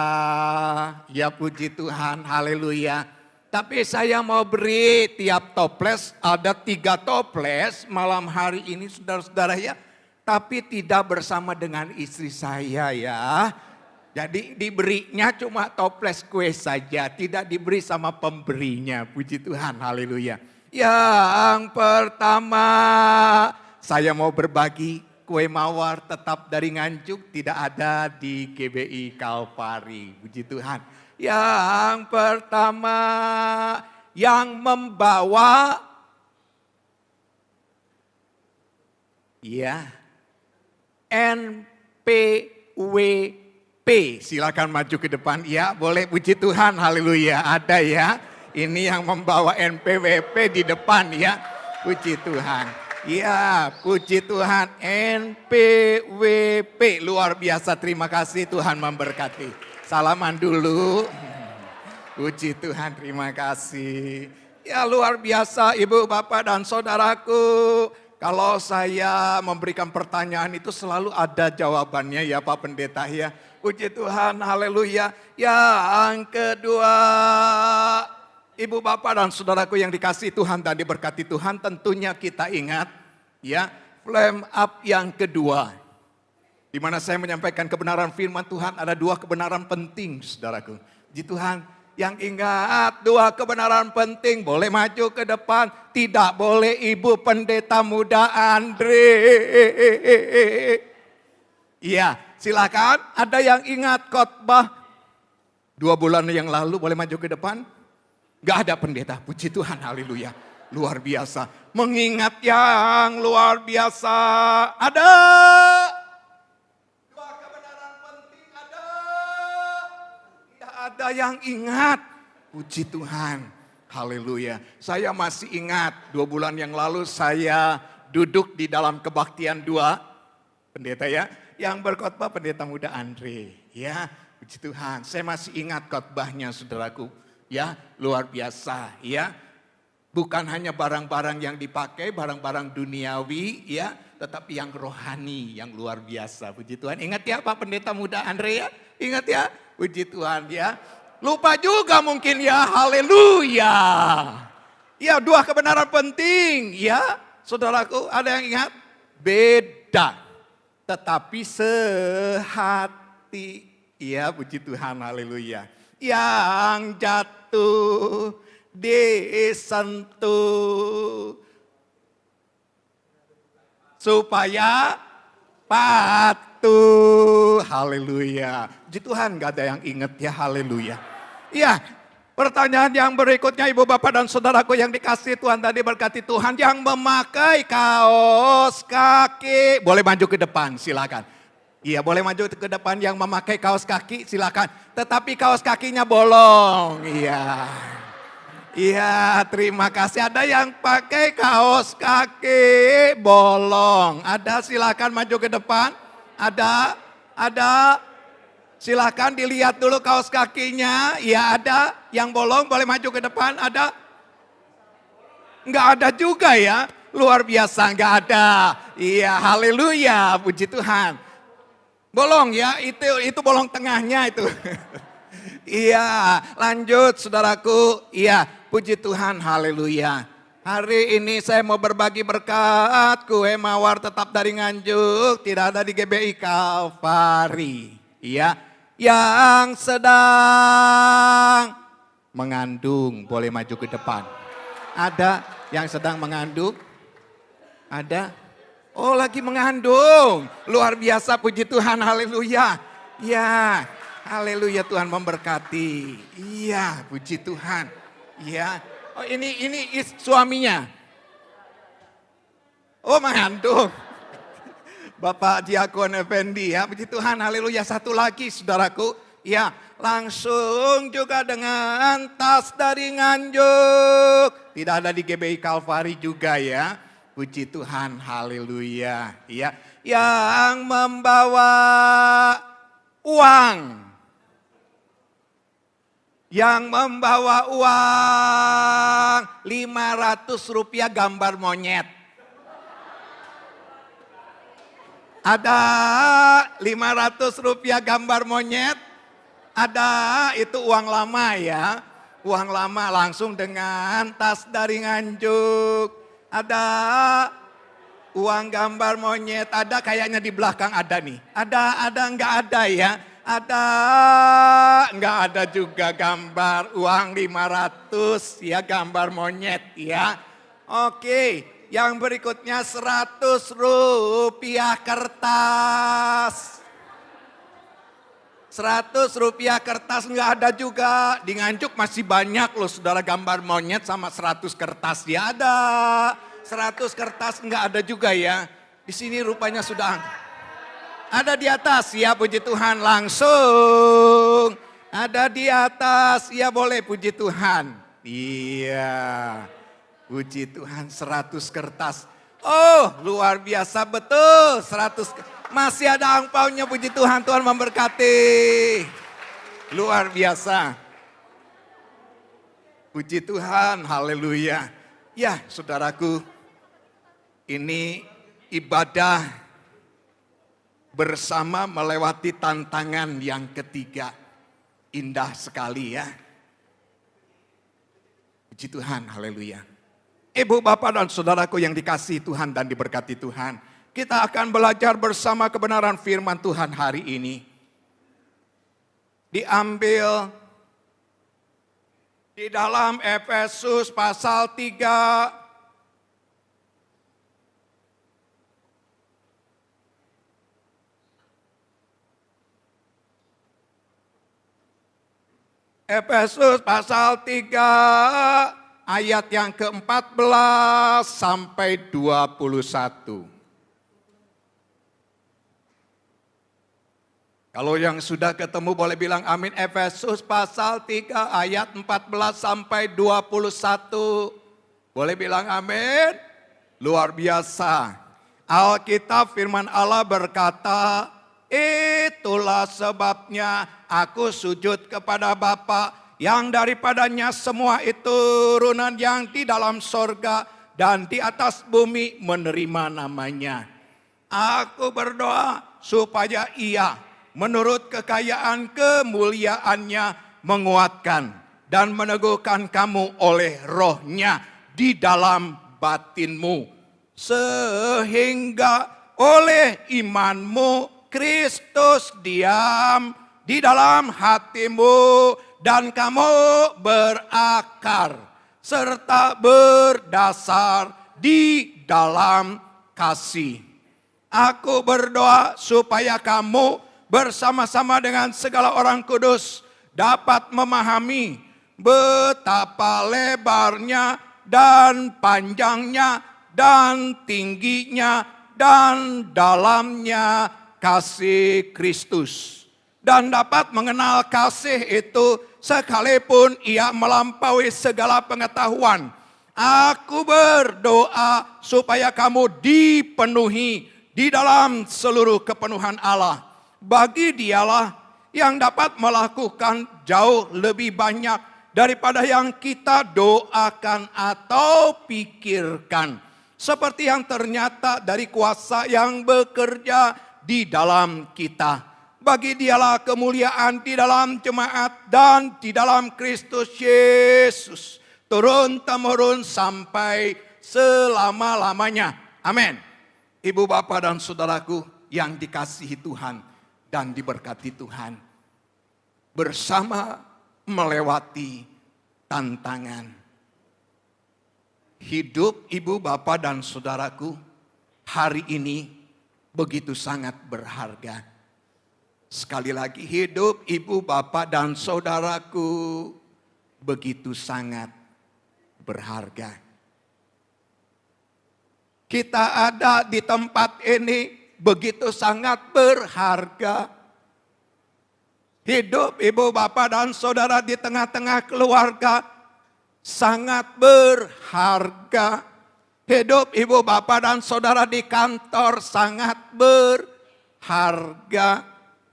Ya puji Tuhan, haleluya. Tapi saya mau beri tiap toples, ada 3 toples malam hari ini saudara-saudara ya. Tapi tidak bersama dengan istri saya ya. Jadi diberinya cuma toples kue saja, tidak diberi sama pemberinya. Puji Tuhan, haleluya. Yang pertama, saya mau berbagi kue mawar tetap dari Nganjuk, tidak ada di GBI Kalvari. Puji Tuhan. Yang pertama, yang membawa, ya, NPWP. Silakan maju ke depan. Ya, boleh, puji Tuhan, haleluya. Ada ya. Ini yang membawa NPWP di depan ya. Puji Tuhan. Ya, puji Tuhan, NPWP. Luar biasa, terima kasih, Tuhan memberkati. Salaman dulu. Puji Tuhan, terima kasih. Ya, luar biasa Ibu, Bapak dan saudaraku. Kalau saya memberikan pertanyaan itu selalu ada jawabannya ya Pak Pendeta ya. Puji Tuhan, haleluya. Yang kedua, Ibu, Bapak dan saudaraku yang dikasihi Tuhan dan diberkati Tuhan, tentunya kita ingat ya, flame up yang kedua. Di mana saya menyampaikan kebenaran firman Tuhan, ada 2 kebenaran penting saudaraku. Puji Tuhan, Yang ingat 2 kebenaran penting, boleh maju ke depan. Tidak boleh Ibu Pendeta Muda Andre. Iya, silakan. Ada yang ingat khotbah 2 bulan yang lalu, boleh maju ke depan? Gak ada pendeta, puji Tuhan, haleluya. Luar biasa, mengingat yang luar biasa. Ada 2 kebenaran penting, ada. Tidak ada yang ingat, puji Tuhan, haleluya. Saya masih ingat 2 bulan yang lalu saya duduk di dalam kebaktian 2 pendeta ya, yang berkhotbah Pendeta Muda Andre. Ya, puji Tuhan, saya masih ingat khotbahnya saudaraku. Ya, luar biasa ya. Bukan hanya barang-barang yang dipakai, barang-barang duniawi ya, tetapi yang rohani, yang luar biasa. Puji Tuhan. Ingat ya Pak Pendeta Muda Andre ya? Ingat ya? Puji Tuhan ya. Lupa juga mungkin ya, haleluya. Ya, 2 kebenaran penting ya. Saudaraku, ada yang ingat? Beda, tetapi sehati. Ya, puji Tuhan, haleluya. Yang jatuh disentuh supaya patuh, haleluya. Puji Tuhan, gak ada yang ingat ya, haleluya. Ya, pertanyaan yang berikutnya Ibu Bapak dan Saudaraku yang dikasih Tuhan tadi, berkati Tuhan, yang memakai kaos kaki, boleh maju ke depan, silakan. Iya, boleh maju ke depan yang memakai kaos kaki, silakan. Tetapi kaos kakinya bolong, iya. Iya, terima kasih. Ada yang pakai kaos kaki bolong. Ada, silakan maju ke depan. Ada. Silakan dilihat dulu kaos kakinya. Ya, ada yang bolong, boleh maju ke depan. Ada? Enggak ada juga ya. Luar biasa, enggak ada. Iya, haleluya, puji Tuhan. Bolong ya, itu bolong tengahnya itu. Iya, lanjut saudaraku. Iya, puji Tuhan, haleluya. Hari ini saya mau berbagi berkat. Kue mawar tetap dari Nganjuk, tidak ada di GBI Kalvari. Iya, yang sedang mengandung boleh maju ke depan. Ada yang sedang mengandung? Ada? Oh, lagi mengandung. Luar biasa, puji Tuhan, haleluya. Ya, haleluya, Tuhan memberkati. Iya, puji Tuhan. Iya. Oh, ini suaminya. Oh, mengandung. Bapak Diakon Effendi ya, puji Tuhan, haleluya. Satu lagi saudaraku. Ya, langsung juga dengan tas dari Nganjuk. Tidak ada di GBI Kalvari juga ya. Puji Tuhan, haleluya. Ya, yang membawa uang. Yang membawa uang 500 rupiah gambar monyet. Ada 500 rupiah gambar monyet. Ada, itu uang lama ya. Uang lama langsung dengan tas dari Nganjuk. Ada uang gambar monyet, ada kayaknya di belakang ada nih. Ada enggak ada ya. Ada, enggak ada juga gambar uang 500 ya, gambar monyet ya. Oke, yang berikutnya 100 rupiah kertas. 100 rupiah kertas enggak ada juga. Di Nganjuk masih banyak loh saudara, gambar monyet sama 100 kertas ya ada. 100 kertas enggak ada juga ya. Di sini rupanya sudah ada di atas ya, puji Tuhan, langsung. Ada di atas, ya boleh, puji Tuhan. Iya, puji Tuhan, 100 kertas. Oh, luar biasa betul, 100 masih ada angpaunya, puji Tuhan, Tuhan memberkati. Luar biasa. Puji Tuhan, haleluya. Ya, saudaraku, ini ibadah bersama melewati tantangan yang ketiga. Indah sekali ya. Puji Tuhan, haleluya. Ibu, bapak, dan saudaraku yang dikasihi Tuhan dan diberkati Tuhan. Kita akan belajar bersama kebenaran firman Tuhan hari ini. Diambil Di dalam Efesus pasal 3 Efesus pasal 3 ayat yang ke-14 sampai 21. Kalau yang sudah ketemu boleh bilang amin. Efesus pasal 3 ayat 14 sampai 21. Boleh bilang amin. Luar biasa. Alkitab firman Allah berkata, itulah sebabnya aku sujud kepada Bapa yang daripadanya semua itu turunan yang di dalam sorga dan di atas bumi menerima namanya. Aku berdoa supaya Ia menurut kekayaan kemuliaannya menguatkan dan meneguhkan kamu oleh rohnya di dalam batinmu. Sehingga oleh imanmu Kristus diam di dalam hatimu dan kamu berakar serta berdasar di dalam kasih. Aku berdoa supaya kamu bersama-sama dengan segala orang kudus dapat memahami betapa lebarnya dan panjangnya dan tingginya dan dalamnya kasih Kristus. Dan dapat mengenal kasih itu sekalipun ia melampaui segala pengetahuan. Aku berdoa supaya kamu dipenuhi di dalam seluruh kepenuhan Allah. Bagi Dialah yang dapat melakukan jauh lebih banyak daripada yang kita doakan atau pikirkan. Seperti yang ternyata dari kuasa yang bekerja di dalam kita. Bagi Dialah kemuliaan di dalam jemaat dan di dalam Kristus Yesus. Turun-temurun sampai selama-lamanya. Amin. Ibu, bapak, dan saudaraku yang dikasihi Tuhan dan diberkati Tuhan. Bersama melewati tantangan. Hidup ibu, bapak, dan saudaraku hari ini begitu sangat berharga. Sekali lagi, hidup ibu, bapak, dan saudaraku begitu sangat berharga. Kita ada di tempat ini begitu sangat berharga. Hidup ibu, bapak, dan saudara di tengah-tengah keluarga sangat berharga. Hidup ibu, bapak, dan saudara di kantor sangat berharga.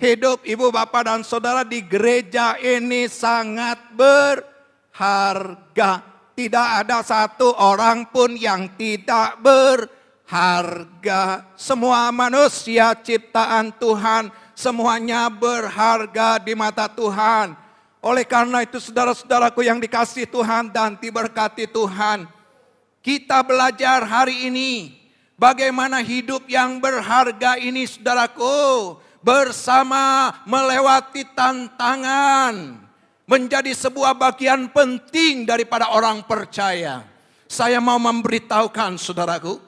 Hidup ibu, bapak, dan saudara di gereja ini sangat berharga. Tidak ada satu orang pun yang tidak berharga. Semua manusia ciptaan Tuhan, semuanya berharga di mata Tuhan. Oleh karena itu saudara-saudaraku yang dikasihi Tuhan dan diberkati Tuhan, kita belajar hari ini bagaimana hidup yang berharga ini saudaraku. Bersama melewati tantangan menjadi sebuah bagian penting daripada orang percaya. Saya mau memberitahukan saudaraku,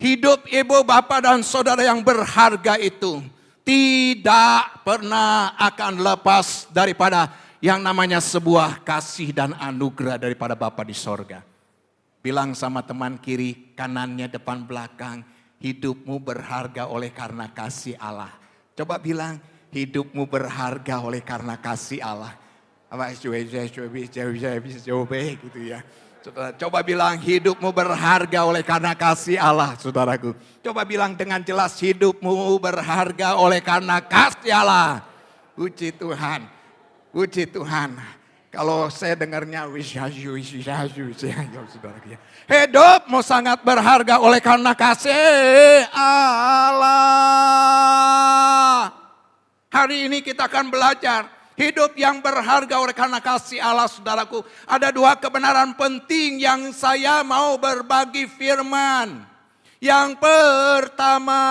hidup ibu, bapak, dan saudara yang berharga itu tidak pernah akan lepas daripada yang namanya sebuah kasih dan anugerah daripada Bapa di sorga. Bilang sama teman kiri, kanannya, depan, belakang, hidupmu berharga oleh karena kasih Allah. Coba bilang, hidupmu berharga oleh karena kasih Allah. Gitu ya. Coba bilang, hidupmu berharga oleh karena kasih Allah, saudaraku. Coba bilang dengan jelas, hidupmu berharga oleh karena kasih Allah. Puji Tuhan, puji Tuhan. Kalau saya dengarnya, saudaraku. Hidupmu sangat berharga oleh karena kasih Allah. Hari ini kita akan belajar hidup yang berharga oleh karena kasih Allah, saudaraku. Ada dua kebenaran penting yang saya mau berbagi firman. Yang pertama,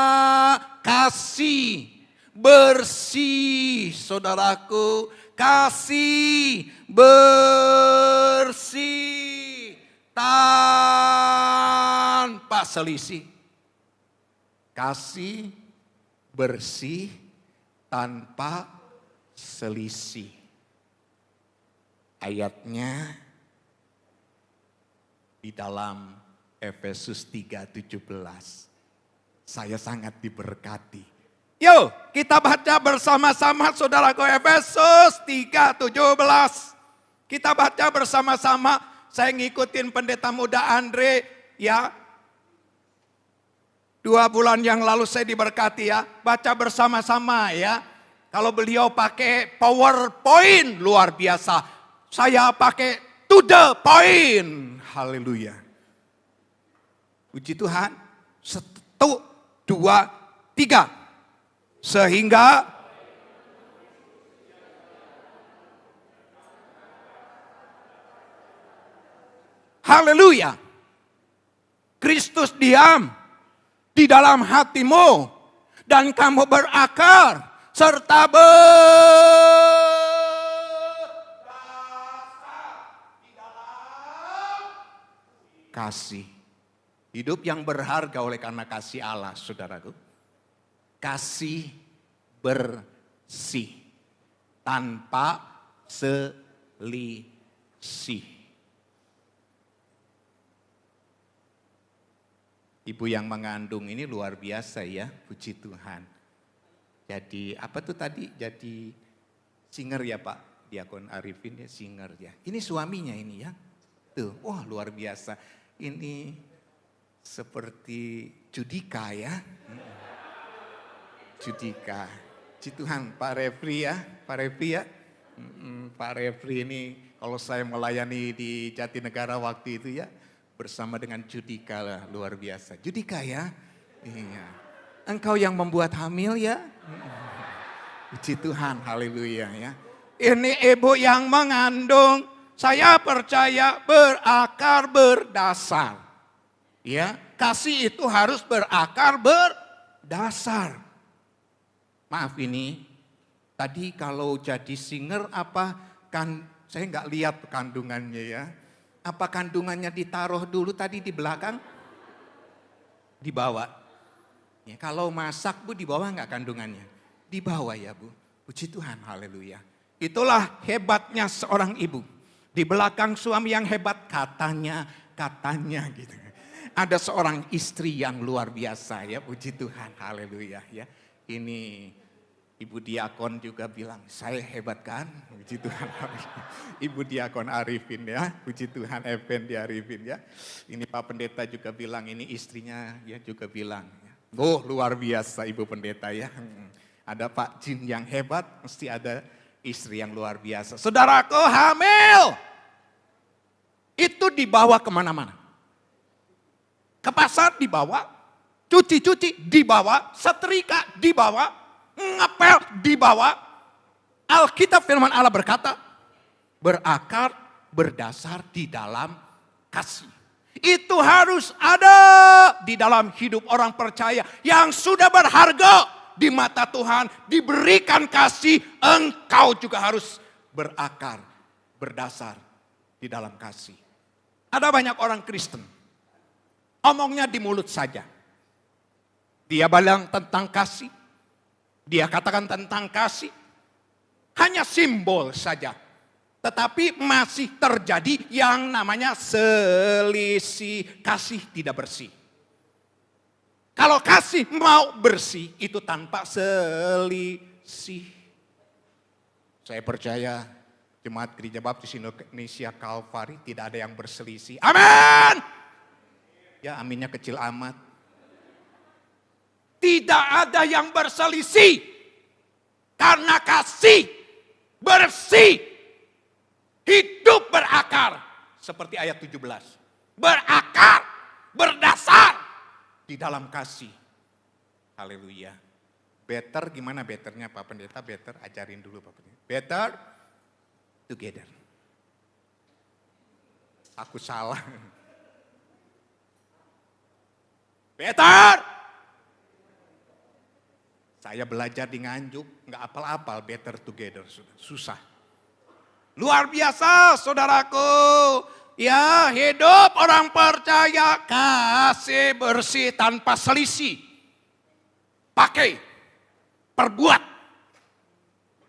kasih bersih, saudaraku. Kasih bersih tanpa selisih. Kasih bersih tanpa selisih. Ayatnya di dalam Efesus 3:17. Saya sangat diberkati. Yuk kita baca bersama-sama saudaraku, Efesus 3:17. Kita baca bersama-sama. Saya ngikutin pendeta muda Andre ya. 2 bulan yang lalu saya diberkati ya. Baca bersama-sama ya. Kalau beliau pakai PowerPoint luar biasa. Saya pakai to the point. Haleluya. Puji Tuhan. 1, 2, 3. Sehingga haleluya. Kristus diam di dalam hatimu dan kamu berakar serta di dalam kasih. Hidup yang berharga oleh karena kasih Allah, saudaraku. Kasih bersih tanpa selisih. Ibu yang mengandung ini luar biasa ya, puji Tuhan. Jadi apa tuh tadi? Jadi singer ya Pak Diakon Arifin ya, singer ya. Ini suaminya ini ya. Tuh, wah luar biasa. Ini seperti Judika ya. Judika. Puji Tuhan Pak Refri ya, Pak Refri ya. Pak Refri ini kalau saya melayani di Jatinegara waktu itu ya. Bersama dengan Judika lah, luar biasa. Judika ya. Iya. Engkau yang membuat hamil ya. Puji Tuhan, haleluya ya. Ini ibu yang mengandung, saya percaya berakar berdasar. Ya, kasih itu harus berakar berdasar. Maaf ini, tadi kalau jadi singer apa kan saya nggak lihat kandungannya ya. Apa kandungannya ditaruh dulu tadi di belakang? Dibawa. Ya, kalau masak Bu dibawa nggak kandungannya? Dibawa ya Bu. Puji Tuhan, haleluya. Itulah hebatnya seorang ibu. Di belakang suami yang hebat katanya gitu. Ada seorang istri yang luar biasa ya, puji Tuhan, haleluya ya. Ini Ibu Diakon juga bilang, saya hebat kan? Puji Tuhan, Ibu Diakon Arifin ya, puji Tuhan Effendi Arifin ya. Ini Pak Pendeta juga bilang, ini istrinya ya juga bilang. Oh luar biasa Ibu Pendeta ya. Ada Pak Jin yang hebat, mesti ada istri yang luar biasa. Saudaraku hamil, itu dibawa kemana-mana. Ke pasar dibawa, cuci-cuci dibawa, setrika dibawa, ngepel dibawa. Alkitab firman Allah berkata, berakar berdasar di dalam kasih. Itu harus ada di dalam hidup orang percaya yang sudah berharga di mata Tuhan, diberikan kasih, engkau juga harus berakar berdasar di dalam kasih. Ada banyak orang Kristen, omongnya di mulut saja. Dia bilang tentang kasih, dia katakan tentang kasih, hanya simbol saja. Tetapi masih terjadi yang namanya selisih, kasih tidak bersih. Kalau kasih mau bersih itu tanpa selisih. Saya percaya Jemaat Gereja Baptis Indonesia Kalvari tidak ada yang berselisih. Amin. Ya aminnya kecil amat. Tidak ada yang berselisih. Karena kasih bersih. Hidup berakar. Seperti ayat 17. Berakar. Berdasar. Di dalam kasih. Haleluya. Better gimana betternya Pak Pendeta? Better ajarin dulu Pak Pendeta. Better together. Aku salah. Better. Saya belajar di Nganjuk, nggak apal-apal better together. Susah. Luar biasa saudaraku. Ya, hidup orang percaya kasih bersih tanpa selisih. Pakai, perbuat.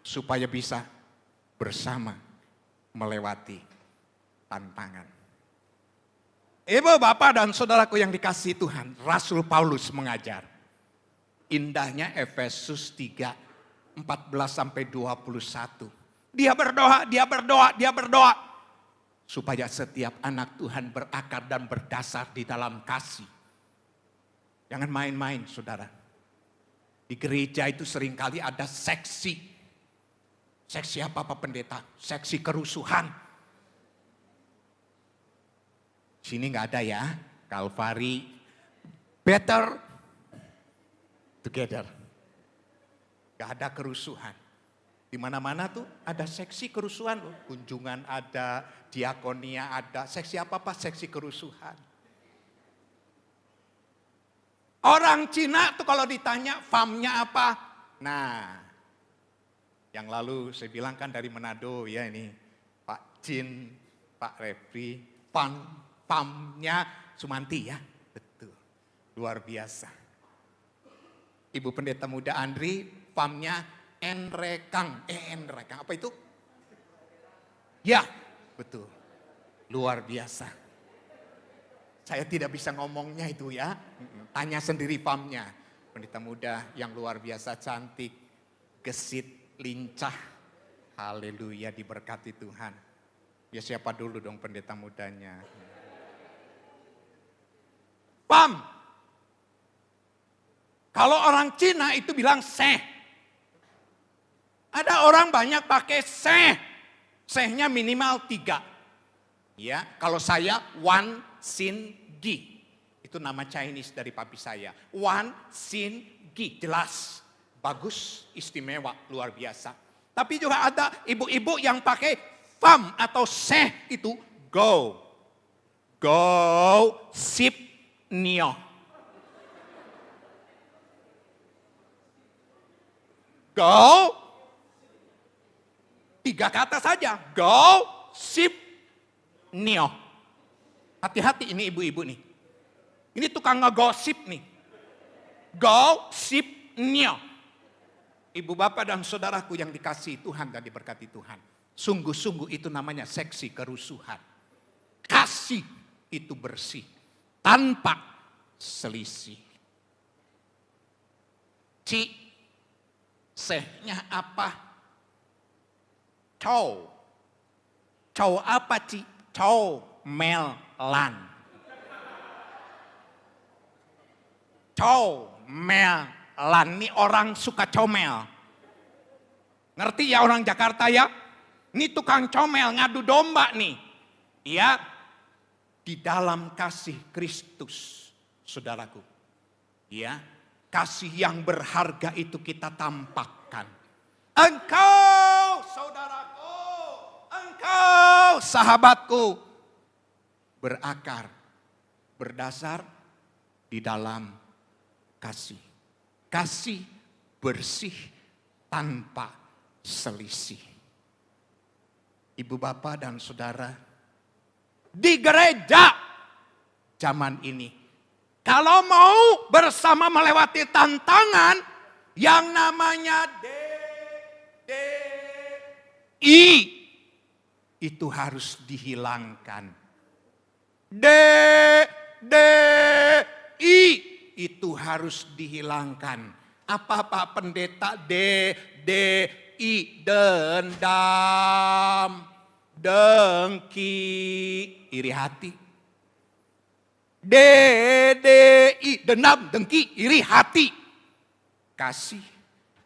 Supaya bisa bersama melewati tantangan. Ibu, bapak, dan saudaraku yang dikasihi Tuhan, Rasul Paulus mengajar. Indahnya Efesus 3, 14-21. Dia berdoa. Supaya setiap anak Tuhan berakar dan berdasar di dalam kasih. Jangan main-main saudara. Di gereja itu seringkali ada seksi. Seksi apa Pak Pendeta? Seksi kerusuhan. Sini nggak ada ya, Calvary, better together. Gak ada kerusuhan. Di mana-mana tuh ada seksi kerusuhan loh. Kunjungan ada, diakonia ada. Seksi apa Pak? Seksi kerusuhan. Orang Cina tuh kalau ditanya FAM-nya apa? Nah, yang lalu saya bilang kan dari Manado ya ini. Pak Jin, Pak Refri, FAM-nya Sumanti ya. Betul, luar biasa. Ibu Pendeta Muda Andri, FAM-nya Enrekang. Enrekang apa itu? Ya, betul. Luar biasa. Saya tidak bisa ngomongnya itu ya. Tanya sendiri FAM-nya. Pendeta muda yang luar biasa cantik, gesit, lincah. Haleluya, diberkati Tuhan. Ya siapa dulu dong pendeta mudanya? FAM. Kalau orang Cina itu bilang seh. Ada orang banyak pakai seh. Sehnya minimal 3. Ya, kalau saya Wan Sin Gi. Itu nama Chinese dari papi saya. Wan Sin Gi, jelas. Bagus, istimewa, luar biasa. Tapi juga ada ibu-ibu yang pakai fam atau seh itu go. Go sip nio. Go. 3 kata saja. Go, sip, nio. Hati-hati ini ibu-ibu nih. Ini tukang ngegosip nih. Go, sip, nio. Ibu bapak dan saudaraku yang dikasihi Tuhan dan diberkati Tuhan. Sungguh-sungguh itu namanya seksi kerusuhan. Kasih itu bersih. Tanpa selisih. Ci, sehnya apa? Cow. Cow apa Ci? Comelan. Comelan. Ini orang suka comel. Ngerti ya orang Jakarta ya? Ini tukang comel, ngadu domba nih. Ya, di dalam kasih Kristus, saudaraku. Ya, kasih yang berharga itu kita tampakkan. Engkau, saudaraku, engkau, sahabatku, berakar, berdasar di dalam kasih. Kasih bersih tanpa selisih. Ibu bapak dan saudara, di gereja zaman ini, kalau mau bersama melewati tantangan yang namanya DDI, itu harus dihilangkan. DDI itu harus dihilangkan. Apa Pak Pendeta? DDI, dendam, dengki, iri hati. DDI, dendam, dengki, iri hati. Kasih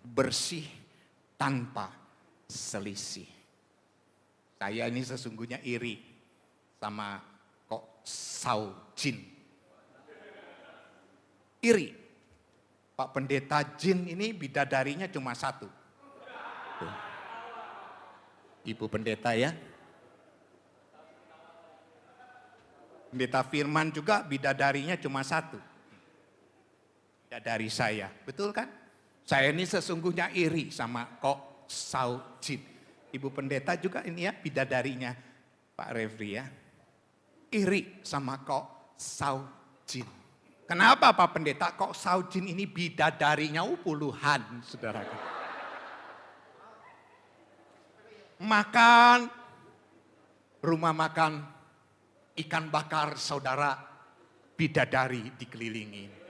bersih tanpa selisih. Saya ini sesungguhnya iri sama kok Sau Jin. Iri. Pak Pendeta Jin ini bidadarinya cuma 1. Tuh. Ibu pendeta ya. Pendeta Firman juga bidadarinya cuma 1. Bidadari saya. Betul kan? Saya ini sesungguhnya iri sama kok Sau Jin. Ibu pendeta juga ini ya, bidadarinya Pak Refri ya. Iri sama Kok Saujin. Kenapa Pak Pendeta? Kok Saujin ini bidadarinya puluhan, saudaraku. Makan, rumah makan, ikan bakar saudara, bidadari dikelilingi.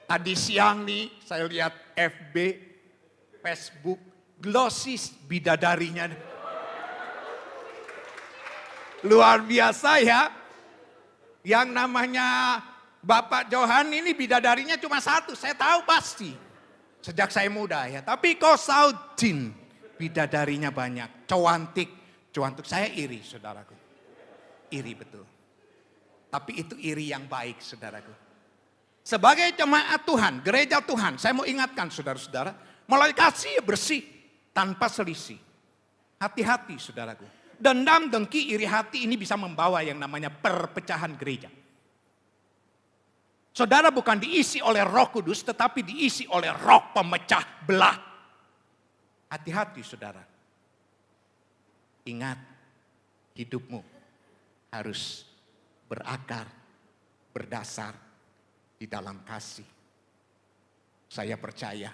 Tadi siang nih saya lihat FB, Facebook, glossis bidadarinya. Luar biasa ya. Yang namanya Bapak Johan ini bidadarinya cuma satu. Saya tahu pasti. Sejak saya muda ya. Tapi Kok Saujin bidadarinya banyak. Cuantik. Saya iri saudaraku. Iri betul. Tapi itu iri yang baik saudaraku. Sebagai jemaat Tuhan, gereja Tuhan. Saya mau ingatkan saudara-saudara. Mulai kasih bersih tanpa selisih. Hati-hati saudaraku. Dendam, dengki, iri hati ini bisa membawa yang namanya perpecahan gereja. Saudara bukan diisi oleh Roh Kudus, tetapi diisi oleh roh pemecah belah. Hati-hati saudara. Ingat, hidupmu harus berakar, berdasar di dalam kasih. Saya percaya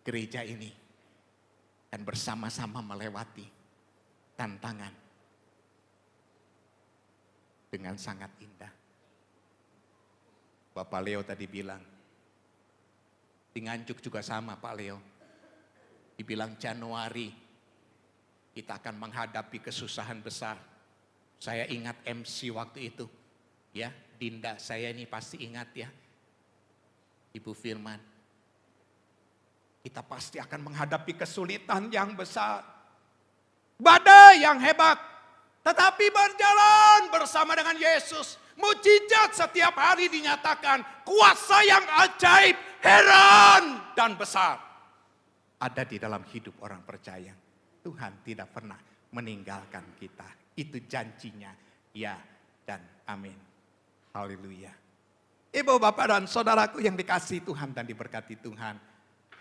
gereja ini akan bersama-sama melewati tantangan dengan sangat indah. Bapak Leo tadi bilang, di Nganjuk juga sama Pak Leo. Dibilang Januari kita akan menghadapi kesusahan besar. Saya ingat MC waktu itu. Ya, Dinda saya ini pasti ingat ya. Ibu Firman. Kita pasti akan menghadapi kesulitan yang besar. Badai yang hebat, tetapi berjalan bersama dengan Yesus. Mujizat setiap hari dinyatakan, kuasa yang ajaib, heran dan besar ada di dalam hidup orang percaya. Tuhan tidak pernah meninggalkan kita. Itu janjinya, ya dan amin. Haleluya. Ibu, bapak dan saudaraku yang dikasihi Tuhan dan diberkati Tuhan.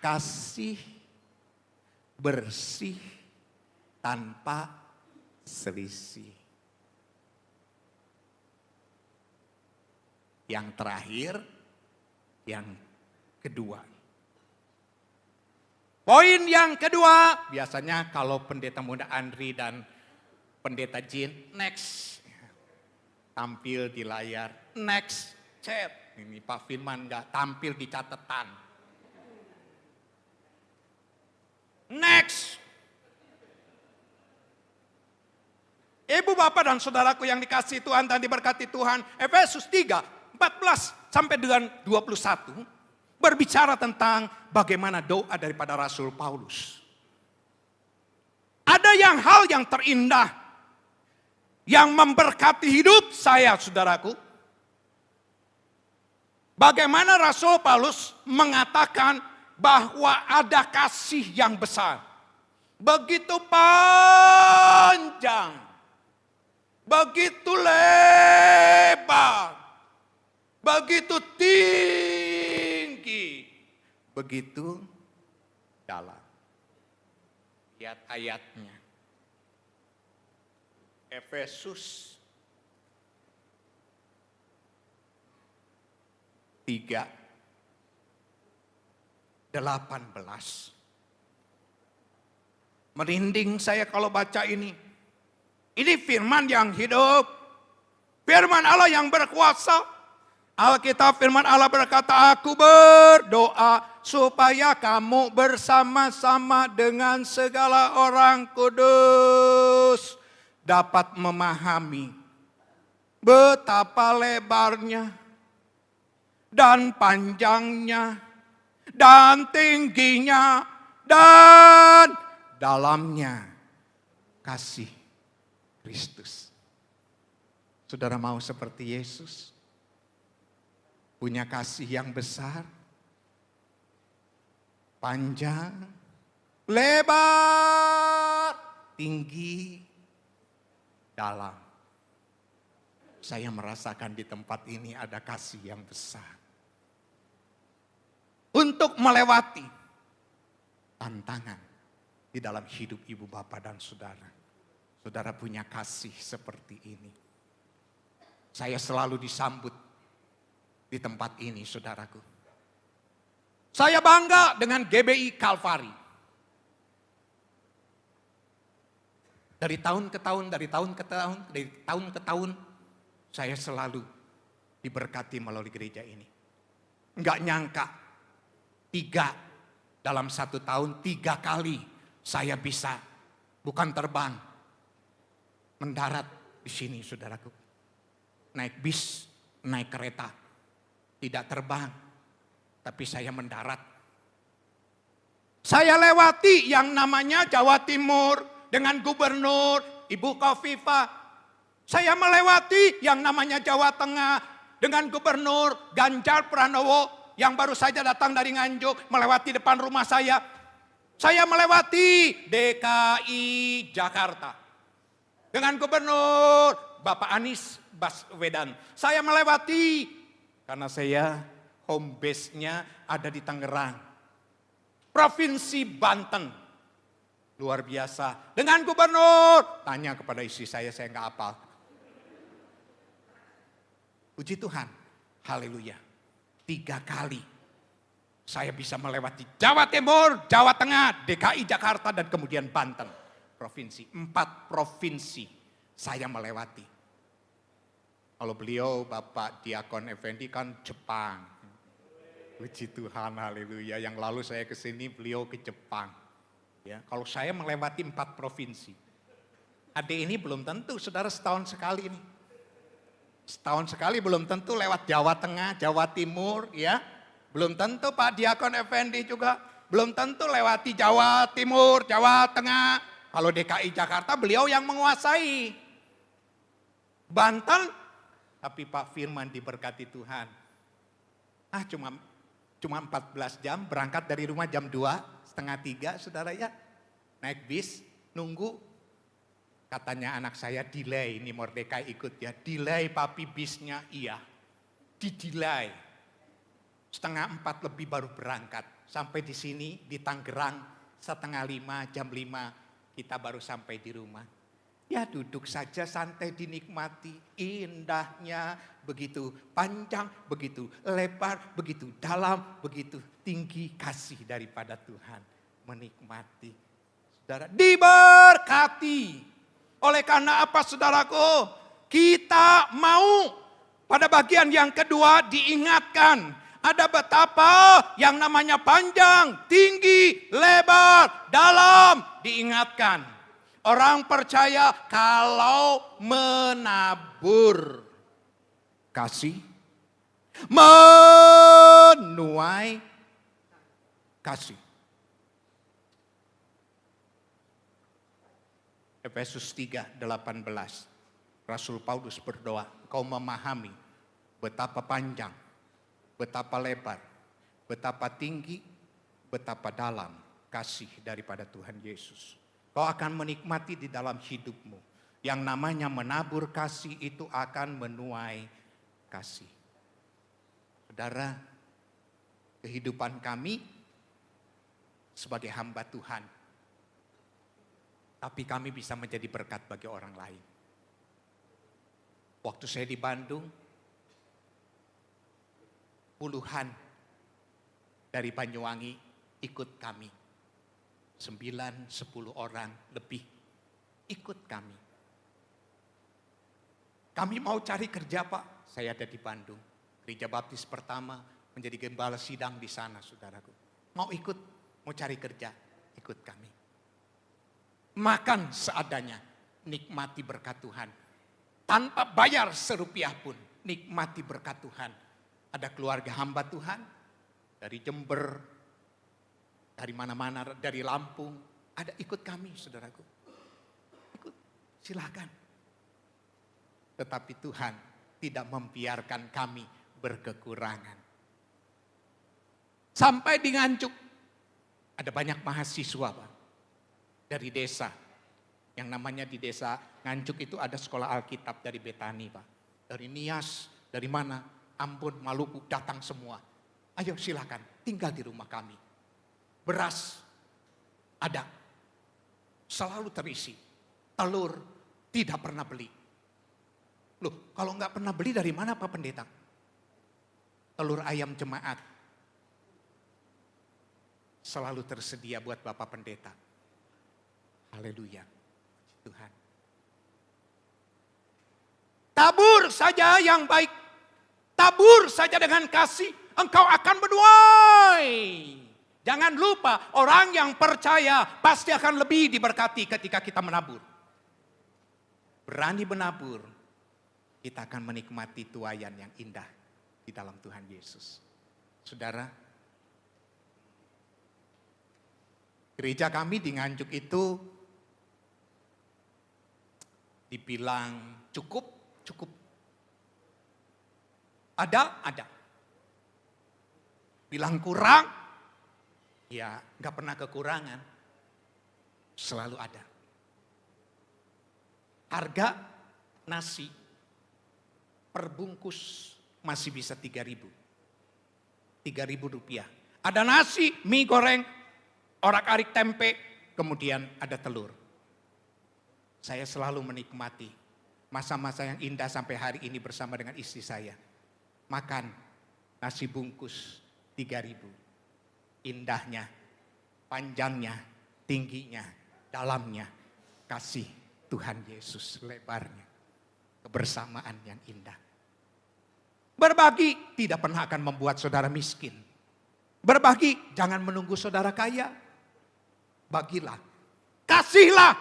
Kasih bersih tanpa selisih. Yang terakhir, yang kedua. Poin yang kedua, biasanya kalau pendeta muda Andri dan pendeta Jin, next. Tampil di layar, next, chat. Ini Pak Firman enggak tampil di catatan. Next. Ibu, bapak dan saudaraku yang dikasihi Tuhan dan diberkati Tuhan. Efesus 3, 14 sampai dengan 21. Berbicara tentang bagaimana doa daripada Rasul Paulus. Ada hal yang terindah. Yang memberkati hidup saya saudaraku. Bagaimana Rasul Paulus mengatakan bahwa ada kasih yang besar. Begitu panjang. Begitu lebar, begitu tinggi, begitu dalam. Lihat ayatnya. Efesus 3:18. Merinding saya kalau baca ini. Ini firman yang hidup. Firman Allah yang berkuasa. Alkitab firman Allah berkata, aku berdoa supaya kamu bersama-sama dengan segala orang kudus dapat memahami betapa lebarnya dan panjangnya dan tingginya dan dalamnya kasih Kristus. Saudara mau seperti Yesus? Punya kasih yang besar, panjang, lebar, tinggi, dalam. Saya merasakan di tempat ini ada kasih yang besar. Untuk melewati tantangan di dalam hidup ibu bapak dan saudara. Saudara punya kasih seperti ini. Saya selalu disambut di tempat ini, saudaraku. Saya bangga dengan GBI Kalvari. Dari tahun ke tahun, dari tahun ke tahun, saya selalu diberkati melalui gereja ini. Enggak nyangka, dalam 1 tahun 3 kali saya bisa bukan terbang, mendarat di sini, saudaraku. Naik bis, naik kereta, tidak terbang, tapi saya mendarat. Saya lewati yang namanya Jawa Timur dengan Gubernur Ibu Khofifah. Saya melewati yang namanya Jawa Tengah dengan Gubernur Ganjar Pranowo yang baru saja datang dari Nganjuk melewati depan rumah saya. Saya melewati DKI Jakarta dengan Gubernur Bapak Anies Baswedan. Saya melewati karena saya home base-nya ada di Tangerang. Provinsi Banten. Luar biasa. Dengan gubernur. Tanya kepada istri saya nggak hafal. Puji Tuhan. Haleluya. 3 kali saya bisa melewati Jawa Timur, Jawa Tengah, DKI Jakarta, dan kemudian Banten. Provinsi. 4 provinsi saya melewati. Kalau beliau Bapak Diakon Effendi kan Jepang. Puji Tuhan, haleluya. Yang lalu saya ke sini, beliau ke Jepang. Ya, kalau saya melewati 4 provinsi. Adik ini belum tentu, saudara, setahun sekali ini. Setahun sekali belum tentu lewat Jawa Tengah, Jawa Timur, ya. Belum tentu Pak Diakon Effendi juga. Belum tentu lewati Jawa Timur, Jawa Tengah. Kalau DKI Jakarta beliau yang menguasai. Banten, tapi Pak Firman diberkati Tuhan. Cuma 14 jam, berangkat dari rumah jam 2:30, saudara ya. Naik bis, nunggu. Katanya anak saya delay, ini Mordekai ikut ya. Delay papi bisnya, iya. Didelay. 4:30 lebih baru berangkat. Sampai di sini di Tangerang 4:30, jam 5 kita baru sampai di rumah. Ya duduk saja santai dinikmati, indahnya begitu panjang, begitu lebar, begitu dalam, begitu tinggi kasih daripada Tuhan. Menikmati. Saudara, diberkati. Oleh karena apa saudaraku? Kita mau pada bagian yang kedua diingatkan. Ada betapa yang namanya panjang, tinggi, lebar, dalam diingatkan. Orang percaya kalau menabur kasih, menuai kasih. Efesus 3:18. Rasul Paulus berdoa, kau memahami betapa panjang, betapa lebar, betapa tinggi, betapa dalam kasih daripada Tuhan Yesus. Kau akan menikmati di dalam hidupmu. Yang namanya menabur kasih itu akan menuai kasih. Saudara, kehidupan kami sebagai hamba Tuhan. Tapi kami bisa menjadi berkat bagi orang lain. Waktu saya di Bandung, puluhan dari Banyuwangi ikut kami. 9-10 orang lebih ikut kami. Kami mau cari kerja Pak, saya ada di Bandung. Gereja Baptis pertama menjadi gembala sidang di sana saudaraku. Mau ikut, mau cari kerja, ikut kami. Makan seadanya, nikmati berkat Tuhan. Tanpa bayar serupiah pun, nikmati berkat Tuhan. Ada keluarga hamba Tuhan, dari Jember, dari mana-mana, dari Lampung. Ada ikut kami saudaraku. Ikut, silakan. Tetapi Tuhan tidak membiarkan kami berkekurangan. Sampai di Nganjuk, ada banyak mahasiswa Pak. Dari desa, yang namanya di desa Nganjuk itu ada sekolah Alkitab dari Betani Pak. Dari Nias, dari mana, Ambon, Maluku, datang semua. Ayo silakan, tinggal di rumah kami. Beras ada, selalu terisi. Telur tidak pernah beli. Loh, kalau nggak pernah beli dari mana Pak Pendeta? Telur ayam jemaat selalu tersedia buat Bapak Pendeta. Haleluya, Tuhan. Tabur saja yang baik, tabur saja dengan kasih, engkau akan menuai. Jangan lupa, orang yang percaya pasti akan lebih diberkati ketika kita menabur. Berani menabur, kita akan menikmati tuaian yang indah di dalam Tuhan Yesus. Saudara, gereja kami di Nganjuk itu dibilang cukup. Ada. Bilang kurang, ya nggak pernah kekurangan. Selalu ada. Harga nasi perbungkus masih bisa 3.000. 3.000 rupiah. Ada nasi, mie goreng, orak-arik tempe, kemudian ada telur. Saya selalu menikmati masa-masa yang indah sampai hari ini bersama dengan istri saya. Makan nasi bungkus 3.000. Indahnya, panjangnya, tingginya, dalamnya, kasih Tuhan Yesus, lebarnya, kebersamaan yang indah. Berbagi tidak pernah akan membuat saudara miskin. Berbagi jangan menunggu saudara kaya. Bagilah, kasihlah.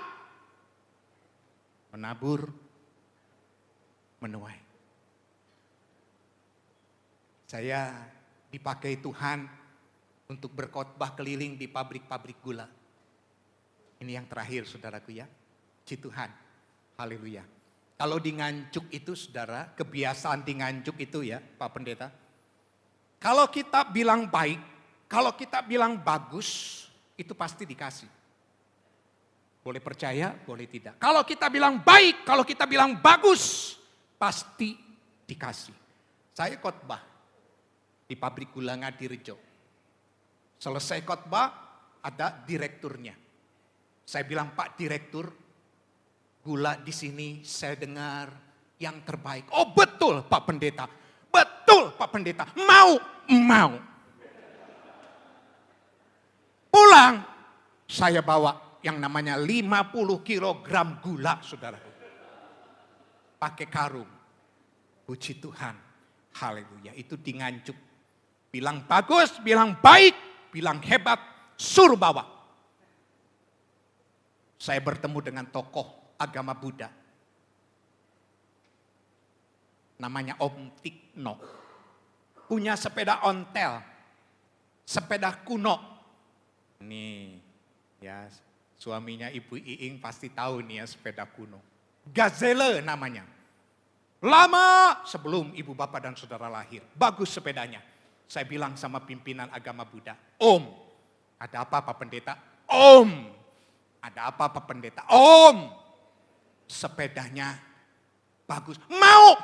Menabur, menuai. Saya dipakai Tuhan untuk berkhotbah keliling di pabrik-pabrik gula. Ini yang terakhir saudaraku ya. Puji Tuhan. Haleluya. Kalau di Nganjuk itu saudara, kebiasaan di Nganjuk itu ya Pak Pendeta. Kalau kita bilang baik, kalau kita bilang bagus, itu pasti dikasih. Boleh percaya, boleh tidak. Kalau kita bilang baik, kalau kita bilang bagus, pasti dikasih. Saya khotbah di pabrik gula Ngadirejo. Selesai khotbah, ada direkturnya. Saya bilang, Pak Direktur, gula di sini saya dengar yang terbaik. Oh betul Pak Pendeta, betul Pak Pendeta, mau. Pulang, saya bawa yang namanya 50 kilogram gula, saudaraku. Pakai karung. Puji Tuhan. Haleluya. Itu di Nganjuk. Bilang bagus, bilang baik, bilang hebat, suruh bawa. Saya bertemu dengan tokoh agama Buddha. Namanya Om Tikno. Punya sepeda ontel. Sepeda kuno. Nih, ya suaminya Ibu Iing pasti tahu nih ya sepeda kuno. Gazelle namanya. Lama sebelum ibu bapak dan saudara lahir. Bagus sepedanya. Saya bilang sama pimpinan agama Buddha. Om, ada apa Pak Pendeta? Om, ada apa Pak Pendeta? Om, sepedanya bagus. Mau.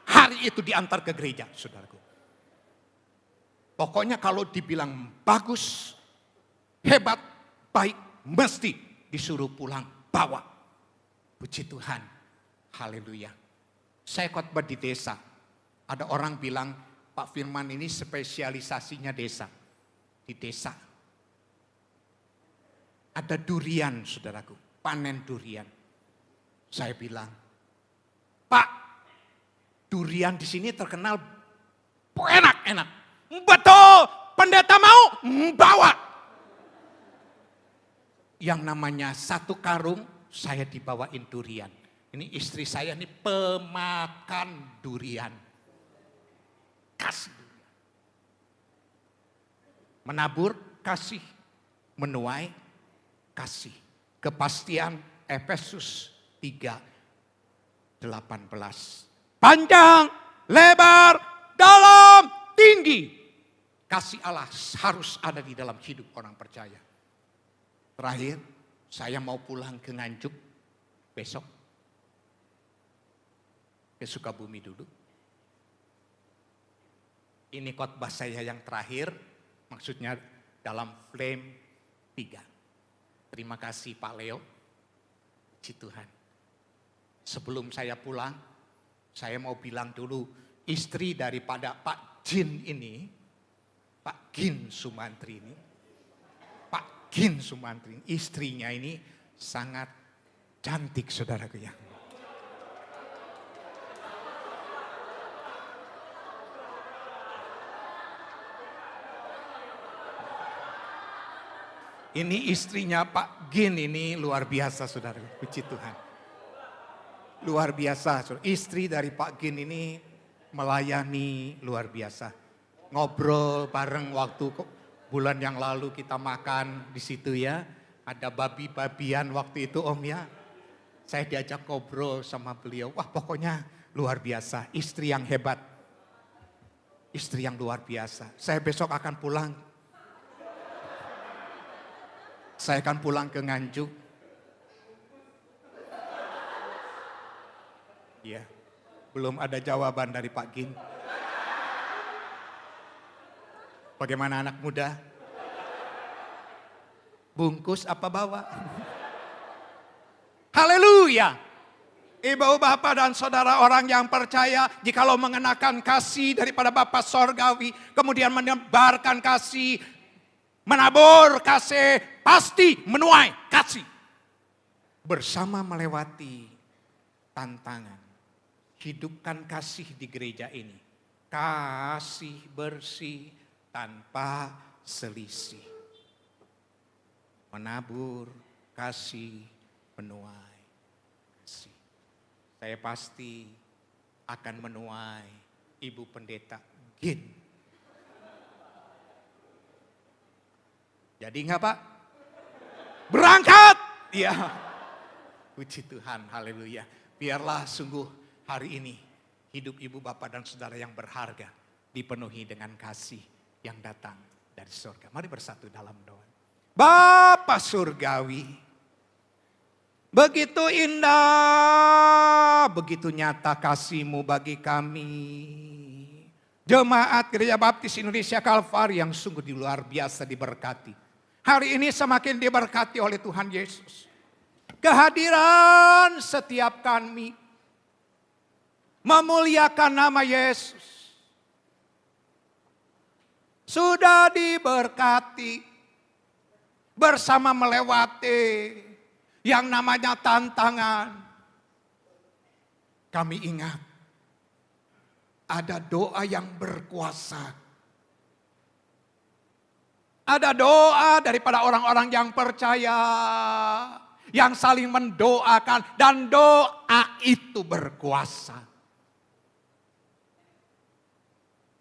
Hari itu diantar ke gereja, saudaraku. Pokoknya kalau dibilang bagus, hebat, baik, mesti disuruh pulang, bawa. Puji Tuhan, haleluya. Saya khotbah di desa. Ada orang bilang, Pak Firman ini spesialisasinya desa. Di desa. Ada durian, saudaraku. Panen durian. Saya bilang, Pak, durian di sini terkenal enak-enak. Betul, pendeta mau, bawa. Yang namanya satu karung, saya dibawain durian. Ini istri saya ini pemakan durian. Kasih durian. Menabur, kasih. Menuai, kasih. Kepastian Efesus 3:18. Panjang, lebar, dalam, tinggi. Kasih Allah harus ada di dalam hidup orang percaya. Terakhir, saya mau pulang ke Nganjuk besok. Ke Sukabumi dulu. Ini khotbah saya yang terakhir, maksudnya dalam Flame 3. Terima kasih Pak Leo. Puji Tuhan. Sebelum saya pulang, saya mau bilang dulu, istri daripada Pak Jin ini, Pak Gin Sumantri ini, Pak Gin Sumantri, istrinya ini sangat cantik saudaraku ya. Ini istrinya Pak Gin ini luar biasa saudara, puji Tuhan. Luar biasa, saudara. Istri dari Pak Gin ini melayani luar biasa. Ngobrol bareng waktu bulan yang lalu kita makan di situ ya. Ada babi-babian waktu itu Om ya. Saya diajak ngobrol sama beliau. Wah pokoknya luar biasa, istri yang hebat. Istri yang luar biasa. Saya besok akan pulang. Saya akan pulang ke Nganjuk. Ya, belum ada jawaban dari Pak Gin. Bagaimana anak muda? Bungkus apa bawa? Haleluya. Ibu, bapak dan saudara orang yang percaya, jikalau mengenakan kasih daripada Bapa Sorgawi, kemudian menebarkan kasih, menabur kasih, pasti menuai kasih. Bersama melewati tantangan. Hidupkan kasih di gereja ini. Kasih bersih tanpa selisih. Menabur kasih, menuai kasih. Saya pasti akan menuai Ibu Pendeta Gin. Jadi enggak Pak? Berangkat! Ya. Puji Tuhan, haleluya. Biarlah sungguh hari ini hidup ibu bapak dan saudara yang berharga dipenuhi dengan kasih yang datang dari surga. Mari bersatu dalam doa. Bapa Surgawi, begitu indah, begitu nyata kasih-Mu bagi kami. Jemaat Gereja Baptis Indonesia Kalvari yang sungguh luar biasa diberkati. Hari ini semakin diberkati oleh Tuhan Yesus. Kehadiran setiap kami memuliakan nama Yesus. Sudah diberkati bersama melewati yang namanya tantangan. Kami ingat ada doa yang berkuasa. Ada doa daripada orang-orang yang percaya, yang saling mendoakan, dan doa itu berkuasa.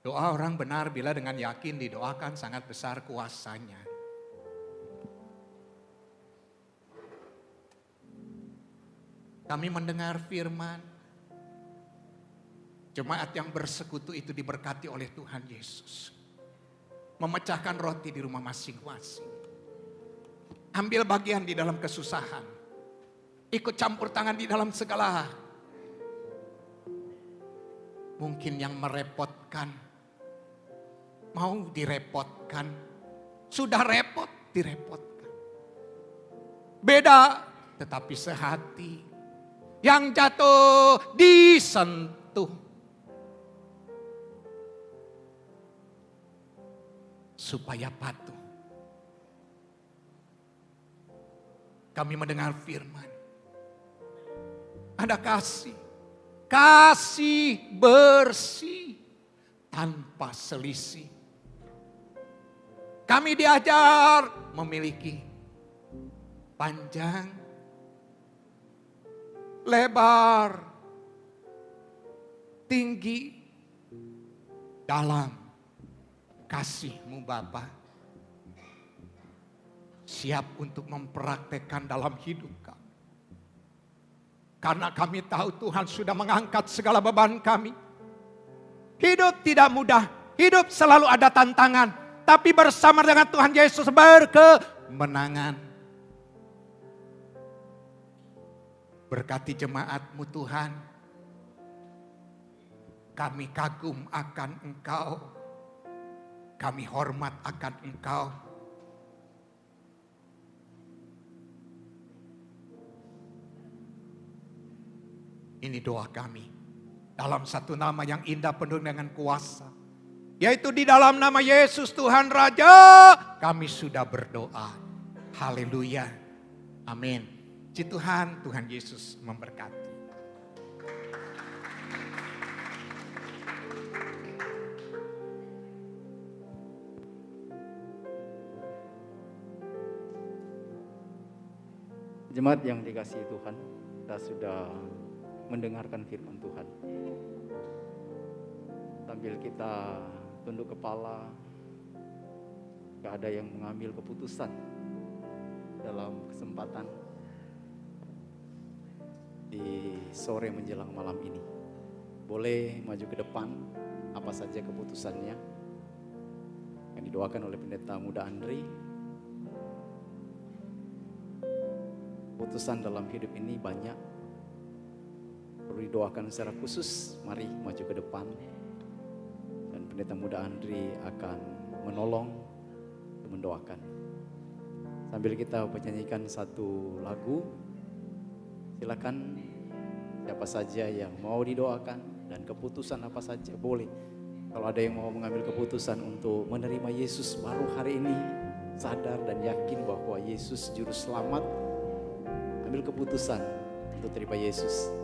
Doa orang benar bila dengan yakin didoakan sangat besar kuasanya. Kami mendengar firman, jemaat yang bersekutu itu diberkati oleh Tuhan Yesus. Memecahkan roti di rumah masing-masing. Ambil bagian di dalam kesusahan. Ikut campur tangan di dalam segala. Mungkin yang merepotkan, mau direpotkan, sudah repot direpotkan. Beda tetapi sehati. Yang jatuh disentuh. Supaya patuh. Kami mendengar firman. Ada kasih. Kasih bersih tanpa selisih. Kami diajar memiliki panjang, lebar, tinggi, dalam kasih-Mu Bapa. Siap untuk mempraktekkan dalam hidup kami. Karena kami tahu Tuhan sudah mengangkat segala beban kami. Hidup tidak mudah, hidup selalu ada tantangan. Tapi bersama dengan Tuhan Yesus berkemenangan. Berkati jemaat-Mu Tuhan. Kami kagum akan Engkau. Kami hormat akan Engkau. Ini doa kami. Dalam satu nama yang indah penuh dengan kuasa. Yaitu di dalam nama Yesus Tuhan Raja. Kami sudah berdoa. Haleluya. Amin. Puji Tuhan, Tuhan Yesus memberkati. Jemaat yang dikasihi Tuhan, kita sudah mendengarkan firman Tuhan. Sambil kita tunduk kepala, gak ada yang mengambil keputusan dalam kesempatan di sore menjelang malam ini. Boleh maju ke depan, apa saja keputusannya yang didoakan oleh Pendeta Muda Andri. Keputusan dalam hidup ini banyak, perlu didoakan secara khusus. Mari maju ke depan dan Pendeta Muda Andri akan menolong dan mendoakan. Sambil kita menyanyikan satu lagu, silakan siapa saja yang mau didoakan dan keputusan apa saja boleh. Kalau ada yang mau mengambil keputusan untuk menerima Yesus baru hari ini, sadar dan yakin bahwa Yesus juru selamat, ambil keputusan untuk terima Yesus.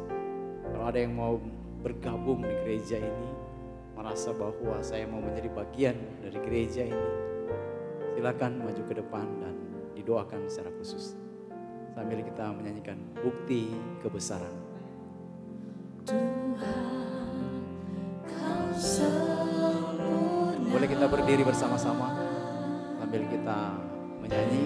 Kalau ada yang mau bergabung di gereja ini, merasa bahwa saya mau menjadi bagian dari gereja ini, silakan maju ke depan dan didoakan secara khusus. Sambil kita menyanyikan bukti kebesaran. Boleh kita berdiri bersama-sama sambil kita menyanyi.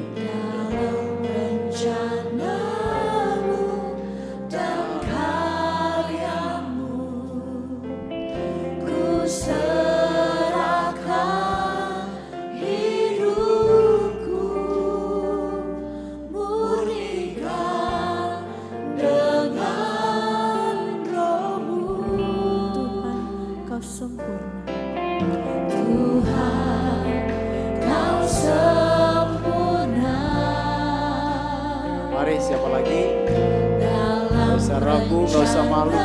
Mari siapa lagi? Gak usah ragu, gak usah malu.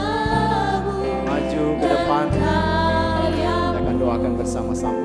Maju ke depan. Kita akan doakan bersama-sama.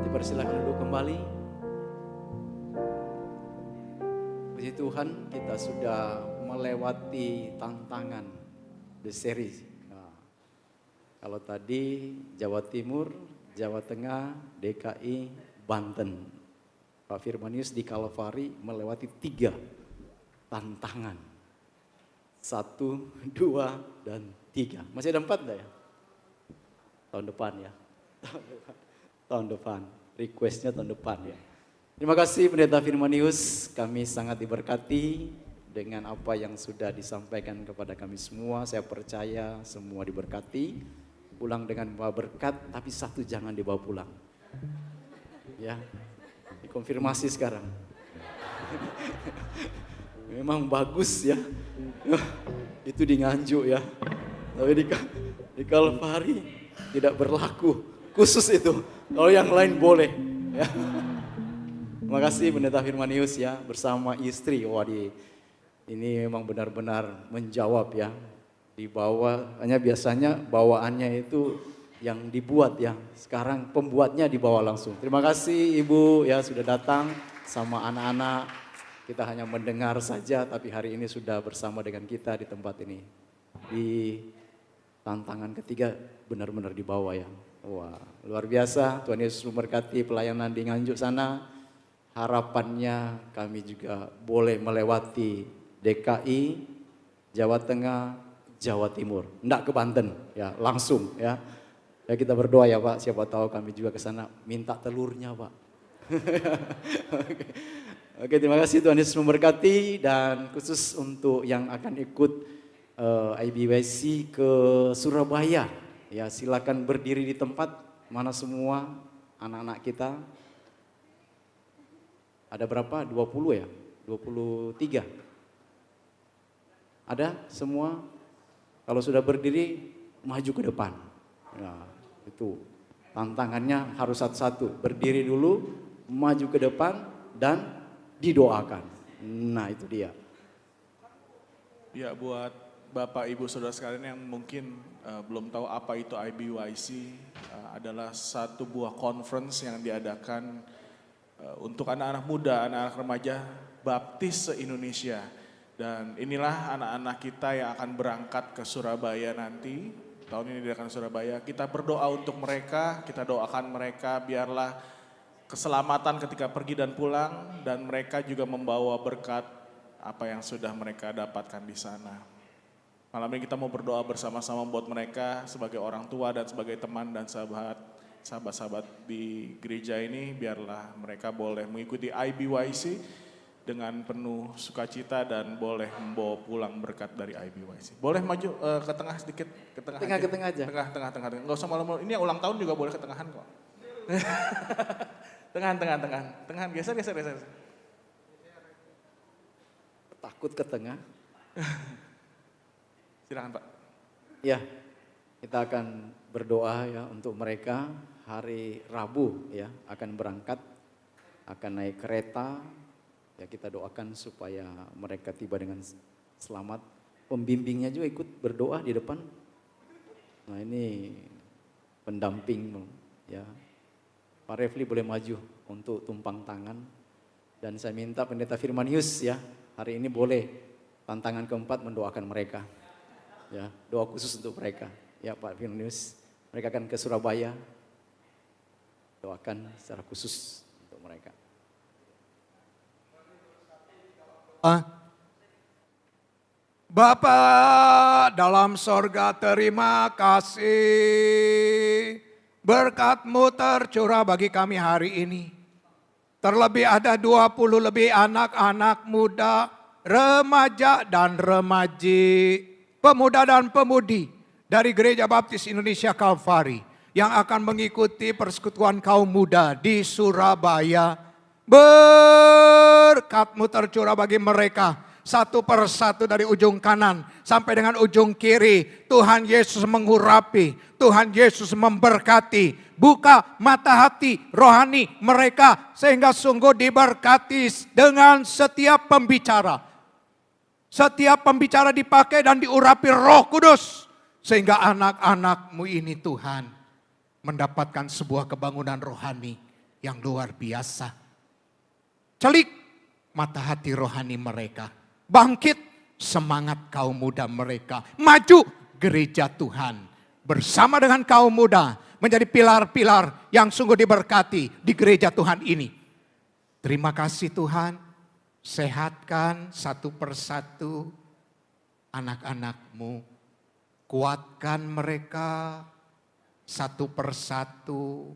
Dipersilakan duduk kembali. Puji Tuhan, kita sudah melewati tantangan The Series. Nah, kalau tadi Jawa Timur, Jawa Tengah, DKI, Banten. Pak Firmanius di Kalvari melewati 3 tantangan. 1, 2, dan 3. Masih ada 4 enggak ya? Tahun depan ya. Tahun depan. Requestnya tahun depan ya. Terima kasih Pendeta Firmanius, kami sangat diberkati dengan apa yang sudah disampaikan kepada kami semua. Saya percaya semua diberkati, pulang dengan bawa berkat, tapi 1 jangan dibawa pulang. Ya, dikonfirmasi sekarang. Memang bagus ya, itu di Nganjuk ya, tapi di Kalvari tidak berlaku, khusus itu, kalau yang lain boleh. Ya. Terima kasih Pendeta Firmanius ya, bersama istri. Ini memang benar-benar menjawab ya. Hanya biasanya bawaannya itu yang dibuat ya. Sekarang pembuatnya dibawa langsung. Terima kasih Ibu ya sudah datang sama anak-anak. Kita hanya mendengar saja, tapi hari ini sudah bersama dengan kita di tempat ini. Di tantangan ketiga benar-benar dibawa ya. Wah, luar biasa. Tuhan Yesus memberkati pelayanan di Nganjuk sana. Harapannya kami juga boleh melewati DKI, Jawa Tengah, Jawa Timur. Enggak ke Banten ya, langsung ya. Ya kita berdoa ya Pak, siapa tahu kami juga ke sana minta telurnya Pak. Oke, terima kasih Tuhan Yesus memberkati, dan khusus untuk yang akan ikut IBYC ke Surabaya. Ya silakan berdiri di tempat, mana semua anak-anak kita. Ada berapa? 20 ya? 23? Ada semua? Kalau sudah berdiri, maju ke depan. Nah, itu tantangannya harus satu-satu. Berdiri dulu, maju ke depan, dan didoakan. Nah itu dia. Ya, buat Bapak Ibu Saudara sekalian yang mungkin belum tahu apa itu IBYC, adalah satu buah conference yang diadakan untuk anak-anak muda, anak-anak remaja baptis se-Indonesia. Dan inilah anak-anak kita yang akan berangkat ke Surabaya nanti. Tahun ini diadakan Surabaya. Kita berdoa untuk mereka, kita doakan mereka biarlah keselamatan ketika pergi dan pulang, dan mereka juga membawa berkat apa yang sudah mereka dapatkan di sana. Malam ini kita mau berdoa bersama-sama buat mereka sebagai orang tua dan sebagai teman dan sahabat-sahabat di gereja ini, biarlah mereka boleh mengikuti IBYC dengan penuh sukacita dan boleh membawa pulang berkat dari IBYC. Boleh maju ke tengah sedikit, ke tengah aja. Tengah. Enggak usah malu-malu. Ini yang ulang tahun juga boleh ke tengahan kok. Tengahan, geser. Takut ke tengah. Silakan Pak. Ya, kita akan berdoa ya untuk mereka. Hari Rabu ya akan berangkat, akan naik kereta. Ya kita doakan supaya mereka tiba dengan selamat. Pembimbingnya juga ikut berdoa di depan. Nah ini pendamping ya. Pak Refli boleh maju untuk tumpang tangan. Dan saya minta Pendeta Firmanius ya hari ini boleh tantangan keempat mendoakan mereka. Ya doa khusus untuk mereka. Ya Pak Firmanius, mereka akan ke Surabaya. Doakan secara khusus untuk mereka. Bapa dalam sorga, terima kasih. Berkat-Mu tercurah bagi kami hari ini. Terlebih ada 20 lebih anak-anak muda, remaja dan remaji, pemuda dan pemudi dari Gereja Baptis Indonesia Kalvari yang akan mengikuti persekutuan kaum muda di Surabaya. Berkat-Mu tercurah bagi mereka satu persatu dari ujung kanan sampai dengan ujung kiri. Tuhan Yesus mengurapi, Tuhan Yesus memberkati. Buka mata hati rohani mereka sehingga sungguh diberkati dengan setiap pembicara. Setiap pembicara dipakai dan diurapi Roh Kudus. Sehingga anak-anak-Mu ini Tuhan mendapatkan sebuah kebangunan rohani yang luar biasa. Celik mata hati rohani mereka. Bangkit semangat kaum muda mereka. Maju gereja Tuhan bersama dengan kaum muda menjadi pilar-pilar yang sungguh diberkati di gereja Tuhan ini. Terima kasih Tuhan, sehatkan satu persatu anak-anak-Mu. Kuatkan mereka satu persatu.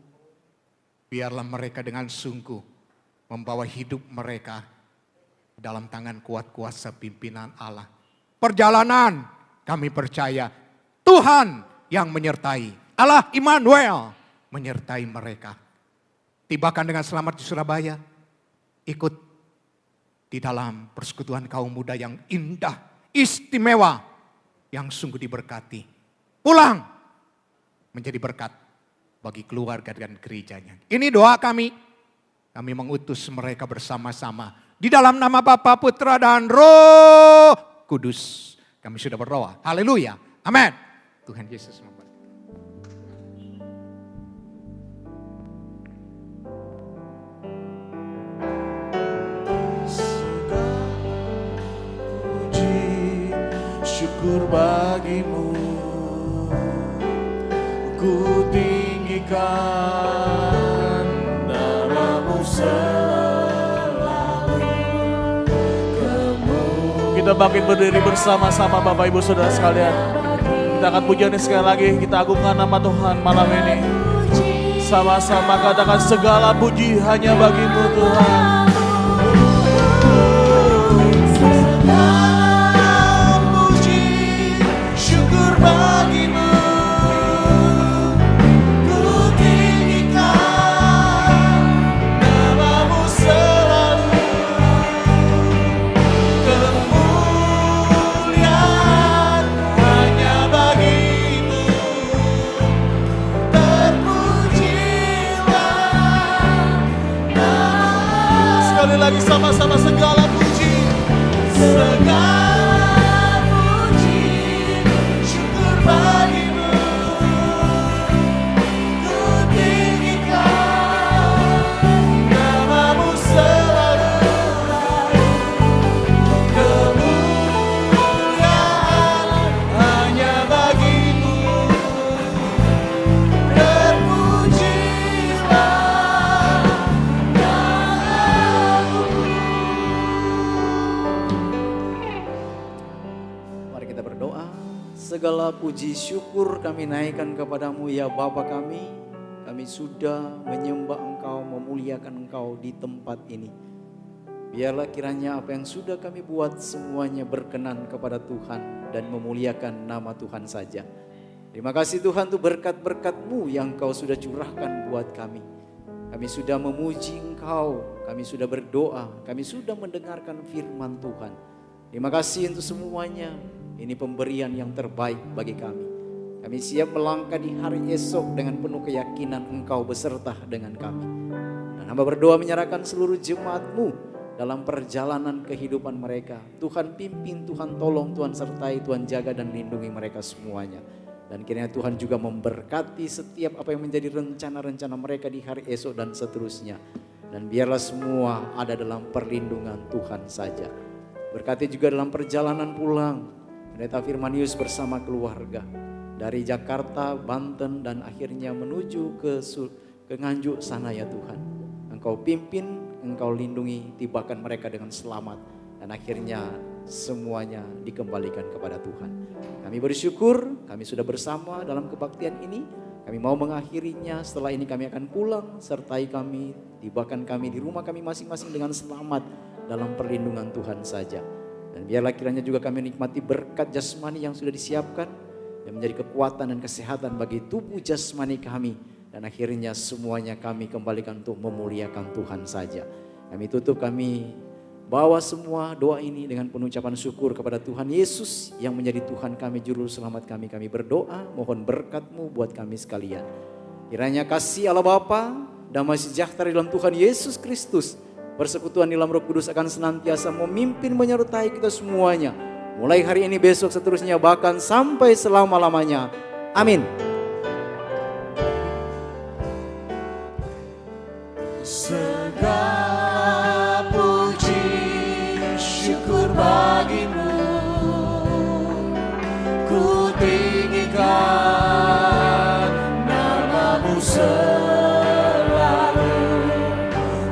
Biarlah mereka dengan sungguh membawa hidup mereka dalam tangan kuat kuasa pimpinan Allah. Perjalanan kami percaya Tuhan yang menyertai. Allah Immanuel menyertai mereka. Tibakan dengan selamat di Surabaya. Ikut di dalam persekutuan kaum muda yang indah, istimewa, yang sungguh diberkati. Pulang menjadi berkat bagi keluarga dan gerejanya. Ini doa kami. Kami mengutus mereka bersama-sama. Di dalam nama Bapa, Putra, dan Roh Kudus. Kami sudah berdoa. Haleluya. Amin. Tuhan Yesus memberkati. Syukur bagimu, ku tinggikan namamu selalu. Kita bangkit berdiri bersama-sama Bapak Ibu Saudara sekalian. Kita akan pujian sekali lagi, kita agungkan nama Tuhan malam ini. Sama-sama katakan segala puji hanya bagimu Tuhan. Lagi sama-sama segala puji, segala puji, syukur bagimu, ku tinggikan namamu selalu, kemuliaan hanya bagimu, terpujilah. Segala puji syukur kami naikkan kepadamu ya Bapa kami. Kami sudah menyembah Engkau, memuliakan Engkau di tempat ini. Biarlah kiranya apa yang sudah kami buat semuanya berkenan kepada Tuhan dan memuliakan nama Tuhan saja. Terima kasih Tuhan untuk berkat-berkat-Mu yang Engkau sudah curahkan buat kami. Kami sudah memuji Engkau, kami sudah berdoa, kami sudah mendengarkan firman Tuhan. Terima kasih untuk semuanya. Ini pemberian yang terbaik bagi kami. Kami siap melangkah di hari esok dengan penuh keyakinan Engkau beserta dengan kami. Dan hamba berdoa menyerahkan seluruh jemaat-Mu dalam perjalanan kehidupan mereka. Tuhan pimpin, Tuhan tolong, Tuhan sertai, Tuhan jaga dan lindungi mereka semuanya. Dan kiranya Tuhan juga memberkati setiap apa yang menjadi rencana-rencana mereka di hari esok dan seterusnya. Dan biarlah semua ada dalam perlindungan Tuhan saja. Berkati juga dalam perjalanan pulang Pendeta Firmanius bersama keluarga dari Jakarta, Banten, dan akhirnya menuju ke Nganjuk sana ya Tuhan. Engkau pimpin, Engkau lindungi, tibakan mereka dengan selamat, dan akhirnya semuanya dikembalikan kepada Tuhan. Kami bersyukur, kami sudah bersama dalam kebaktian ini. Kami mau mengakhirinya, setelah ini kami akan pulang, sertai kami, tibakan kami di rumah kami masing-masing dengan selamat dalam perlindungan Tuhan saja. Dan biarlah kiranya juga kami nikmati berkat jasmani yang sudah disiapkan yang menjadi kekuatan dan kesehatan bagi tubuh jasmani kami. Dan akhirnya semuanya kami kembalikan untuk memuliakan Tuhan saja. Kami tutup, kami bawa semua doa ini dengan pengucapan syukur kepada Tuhan Yesus yang menjadi Tuhan kami, Juru Selamat kami. Kami berdoa mohon berkat-Mu buat kami sekalian. Kiranya kasih Allah Bapa, damai sejahtera dalam Tuhan Yesus Kristus, persekutuan di dalam Roh Kudus akan senantiasa memimpin menyertai kita semuanya. Mulai hari ini, besok, seterusnya, bahkan sampai selama-lamanya. Amin. Segala puji syukur bagimu, ku tinggikan namamu selalu,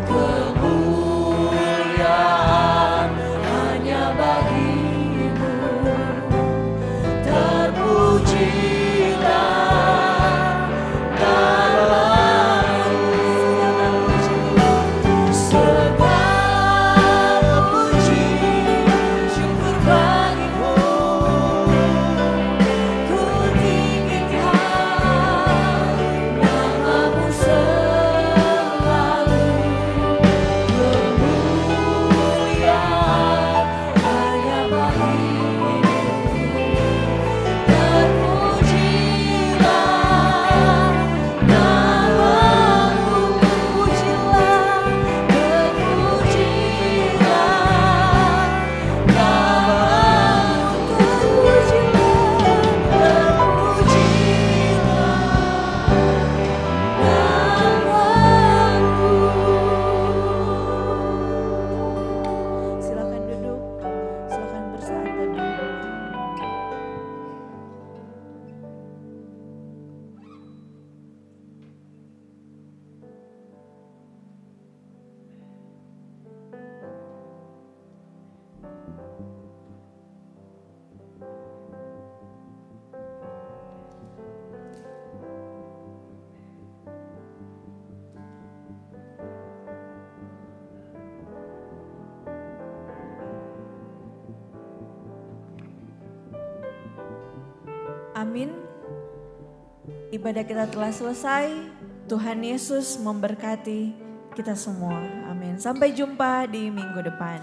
kemuliaan Amin. Ibadah kita telah selesai. Tuhan Yesus memberkati kita semua. Amin. Sampai jumpa di minggu depan.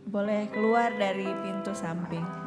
Boleh keluar dari pintu samping.